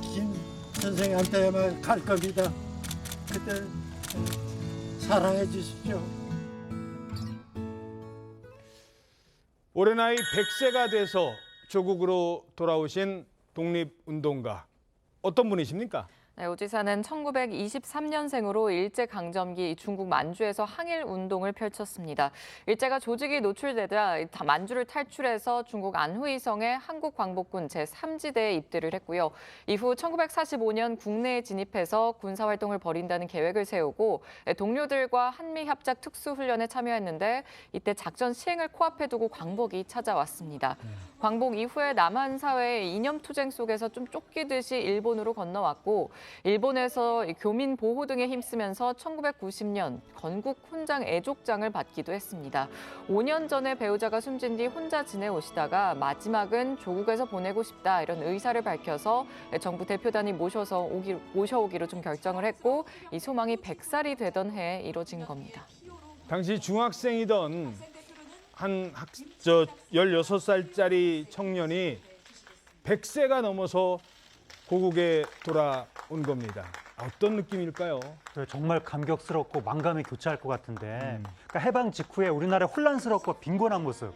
김 선생한테 아마 갈 겁니다. 그때 사랑해 주십시오. 올해 나이 100세가 돼서 조국으로 돌아오신 독립운동가. 어떤 분이십니까? 네, 오 지사는 1923년생으로 일제강점기 중국 만주에서 항일운동을 펼쳤습니다. 일제가 조직이 노출되자 만주를 탈출해서 중국 안후이성의 한국광복군 제3지대에 입대를 했고요. 이후 1945년 국내에 진입해서 군사활동을 벌인다는 계획을 세우고 동료들과 한미협작 특수훈련에 참여했는데 이때 작전 시행을 코앞에 두고 광복이 찾아왔습니다. 광복 이후에 남한 사회의 이념투쟁 속에서 좀 쫓기듯이 일본으로 건너왔고 일본에서 교민 보호 등에 힘쓰면서 1990년 건국 훈장 애족장을 받기도 했습니다. 5년 전에 배우자가 숨진 뒤 혼자 지내오시다가 마지막은 조국에서 보내고 싶다 이런 의사를 밝혀서 정부 대표단이 모셔오기로 좀 결정을 했고 이 소망이 100살이 되던 해에 이뤄진 겁니다. 당시 중학생이던 한 16살짜리 청년이 100세가 넘어서 고국에 돌아온 겁니다. 어떤 느낌일까요? 네, 정말 감격스럽고 만감이 교차할 것 같은데 그러니까 해방 직후에 우리나라의 혼란스럽고 빈곤한 모습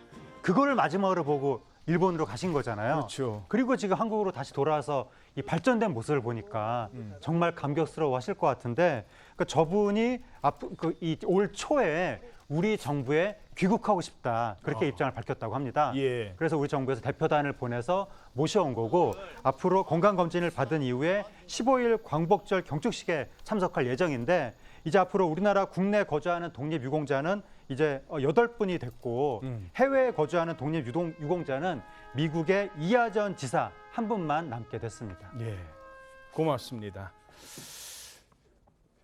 그거를 마지막으로 보고 일본으로 가신 거잖아요. 그렇죠. 그리고 지금 한국으로 다시 돌아와서 이 발전된 모습을 보니까 정말 감격스러워하실 것 같은데, 그러니까 저분이 이 올 초에 우리 정부에 귀국하고 싶다 그렇게 입장을 밝혔다고 합니다. 예. 그래서 우리 정부에서 대표단을 보내서 모셔온 거고, 앞으로 건강검진을 받은 이후에 15일 광복절 경축식에 참석할 예정인데, 이제 앞으로 우리나라 국내 거주하는 독립유공자는 이제 8분이 됐고 해외에 거주하는 독립유공자는 미국의 이하전 지사 한 분만 남게 됐습니다. 예, 고맙습니다.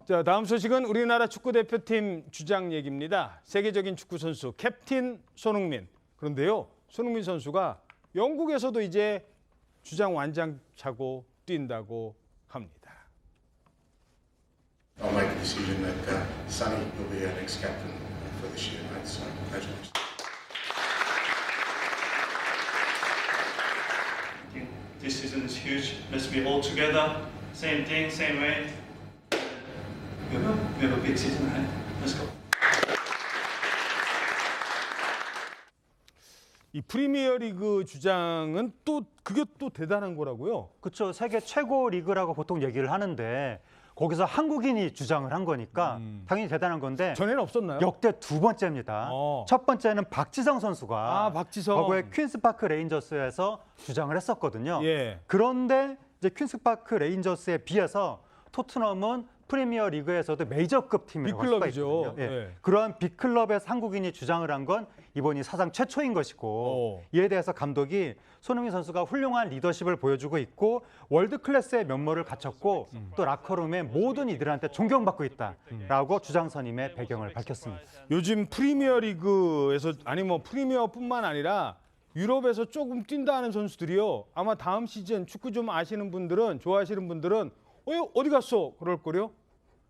자, 다음 소식은 우리나라 축구대표팀 주장 얘기입니다. 세계적인 축구 선수 캡틴 손흥민. 그런데요, 손흥민 선수가 영국에서도 이제 주장 완장 차고 뛴다고 합니다. I'll make a decision that Sonny will be our next captain for this year, mate. So congratulations. I think this season is huge. Let's be all together, same thing, same way. We have a big season ahead. Let's go. 이 프리미어리그 주장은 그게 또 대단한 거라고요? 그렇죠. 세계 최고 리그라고 보통 얘기를 하는데 거기서 한국인이 주장을 한 거니까 당연히 대단한 건데, 전에는 없었나요? 역대 2번째입니다. 첫 번째는 박지성 선수가 박지성. 과거에 퀸스파크 레인저스에서 주장을 했었거든요. 예. 그런데 이제 퀸스파크 레인저스에 비해서 토트넘은 프리미어 리그에서도 메이저급 팀이라고 할 수가 있거든요. 예. 예. 그러한 빅클럽에서 한국인이 주장을 한 건 이번이 사상 최초인 것이고, 이에 대해서 감독이 손흥민 선수가 훌륭한 리더십을 보여주고 있고 월드 클래스의 면모를 갖췄고 또 라커룸의 모든 이들한테 존경받고 있다라고 주장 선임의 배경을 밝혔습니다. 요즘 프리미어리그에서, 아니 뭐 프리미어뿐만 아니라 유럽에서 조금 뛴다 하는 선수들이요, 아마 다음 시즌 축구 좀 아시는 분들은, 좋아하시는 분들은 어디 갔어? 그럴 거요.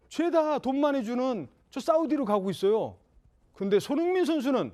죄다 돈 많이 주는 저 사우디로 가고 있어요. 근데 손흥민 선수는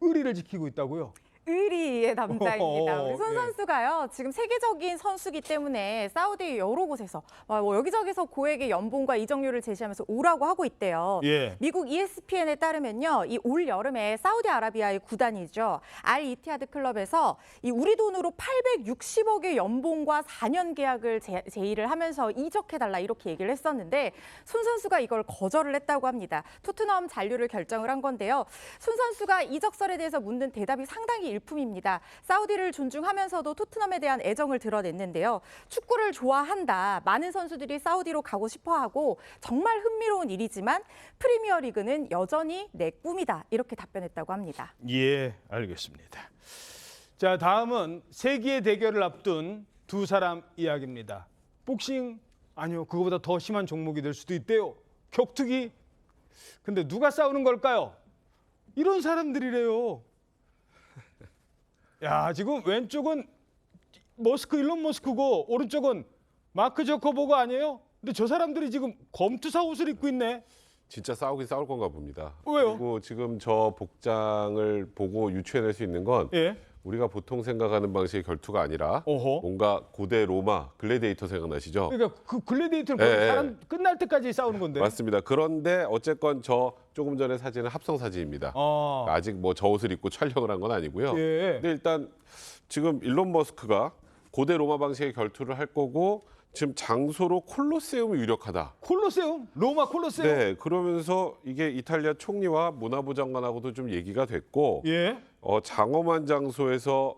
의리를 지키고 있다고요? 의리의 남자입니다. 우리 손 예. 선수가요, 지금 세계적인 선수기 때문에 사우디 여러 곳에서 뭐 여기저기서 고액의 연봉과 이적료를 제시하면서 오라고 하고 있대요. 예. 미국 ESPN에 따르면요, 이 올 여름에 사우디아라비아의 구단이죠, 알 이티하드 클럽에서 이 우리 돈으로 860억의 연봉과 4년 계약을 제의를 하면서 이적해달라 이렇게 얘기를 했었는데, 손 선수가 이걸 거절을 했다고 합니다. 토트넘 잔류를 결정을 한 건데요. 손 선수가 이적설에 대해서 묻는 대답이 상당히 일품입니다. 사우디를 존중하면서도 토트넘에 대한 애정을 드러냈는데요. 축구를 좋아한다. 많은 선수들이 사우디로 가고 싶어하고 정말 흥미로운 일이지만 프리미어리그는 여전히 내 꿈이다. 이렇게 답변했다고 합니다. 예, 알겠습니다. 자, 다음은 세기의 대결을 앞둔 두 사람 이야기입니다. 복싱? 아니요, 그거보다 더 심한 종목이 될 수도 있대요. 격투기? 근데 누가 싸우는 걸까요? 이런 사람들이래요. 야, 지금 왼쪽은 일론 머스크고 오른쪽은 마크 저커버그 아니에요? 근데 저 사람들이 지금 검투사 옷을 입고 있네. 진짜 싸우긴 싸울 건가 봅니다. 왜요? 그리고 지금 저 복장을 보고 유추해낼 수 있는 건 우리가 보통 생각하는 방식의 결투가 아니라 뭔가 고대 로마 글래디에이터 생각나시죠? 그러니까 그 글래디에이터는 사람 끝날 때까지 싸우는 건데. 맞습니다. 그런데 어쨌건 저 조금 전에 사진은 합성 사진입니다. 아직 뭐 저 옷을 입고 촬영을 한 건 아니고요. 근데 일단 지금 일론 머스크가 고대 로마 방식의 결투를 할 거고, 지금 장소로 콜로세움이 유력하다. 콜로세움? 로마 콜로세움? 네, 그러면서 이게 이탈리아 총리와 문화부 장관하고도 좀 얘기가 됐고, 장엄한 장소에서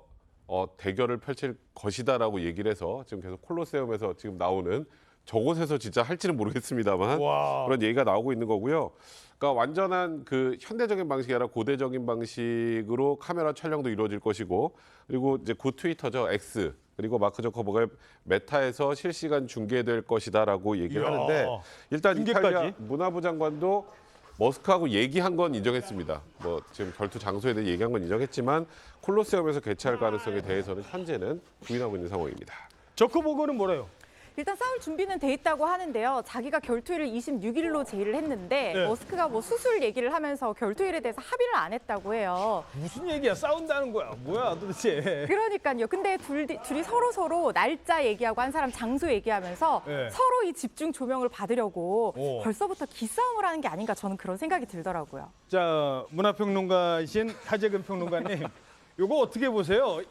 대결을 펼칠 것이다라고 얘기를 해서 지금 계속 콜로세움에서 지금 나오는 저곳에서 진짜 할지는 모르겠습니다만 그런 얘기가 나오고 있는 거고요. 그러니까 완전한 그 현대적인 방식이 아니라 고대적인 방식으로 카메라 촬영도 이루어질 것이고, 그리고 이제 구 트위터죠, X. 그리고 마크 저커버가 메타에서 실시간 중계될 것이다라고 얘기를 하는데, 일단 중계까지? 이탈리아 문화부 장관도 머스크하고 얘기한 건 인정했습니다. 뭐 지금 결투 장소에 대해 얘기한 건 인정했지만 콜로세움에서 개최할 가능성에 대해서는 현재는 부인하고 있는 상황입니다. 저커버그는 뭐래요? 일단 싸울 준비는 돼 있다고 하는데요. 자기가 결투일을 26일로 제의를 했는데 머스크가 뭐 수술 얘기를 하면서 결투일에 대해서 합의를 안 했다고 해요. 무슨 얘기야? 싸운다는 거야. 뭐야 도대체. 그러니까요. 근데 둘이 서로 날짜 얘기하고 한 사람 장소 얘기하면서 서로 이 집중 조명을 받으려고 벌써부터 기싸움을 하는 게 아닌가, 저는 그런 생각이 들더라고요. 자, 문화평론가이신 하재근 평론가님. 요거 어떻게 보세요?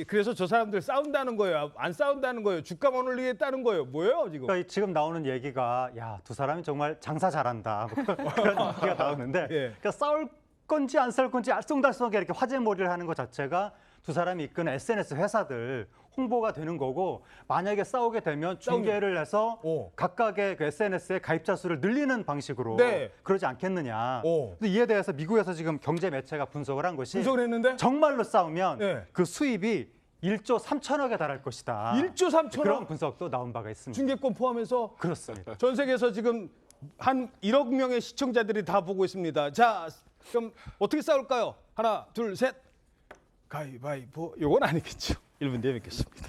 그래서 저 사람들 싸운다는 거예요? 안 싸운다는 거예요? 주가만 올리겠다는 거예요? 뭐예요 지금? 그러니까 지금 나오는 얘기가 야, 두 사람이 정말 장사 잘한다 뭐 그런 얘기가 나오는데 예. 그러니까 싸울 건지 안 싸울 건지 알쏭달쏭하게 이렇게 화제몰이를 하는 것 자체가 두 사람이 이끄는 SNS 회사들 홍보가 되는 거고 만약에 싸우게 되면 중계를 해서 각각의 그 SNS의 가입자 수를 늘리는 방식으로 네. 그러지 않겠느냐. 근데 이에 대해서 미국에서 지금 경제 매체가 분석을 한 것이 분석을 했는데 정말로 싸우면 네. 그 수입이 1조 3천억에 달할 것이다. 1조 3천억? 그런 분석도 나온 바가 있습니다. 중계권 포함해서 그렇습니다. 전 세계에서 지금 한 1억 명의 시청자들이 다 보고 있습니다. 자, 그럼 어떻게 싸울까요? 하나, 둘, 셋. 가위바위보. 요건 아니겠죠. 1분 뒤에 뵙겠습니다.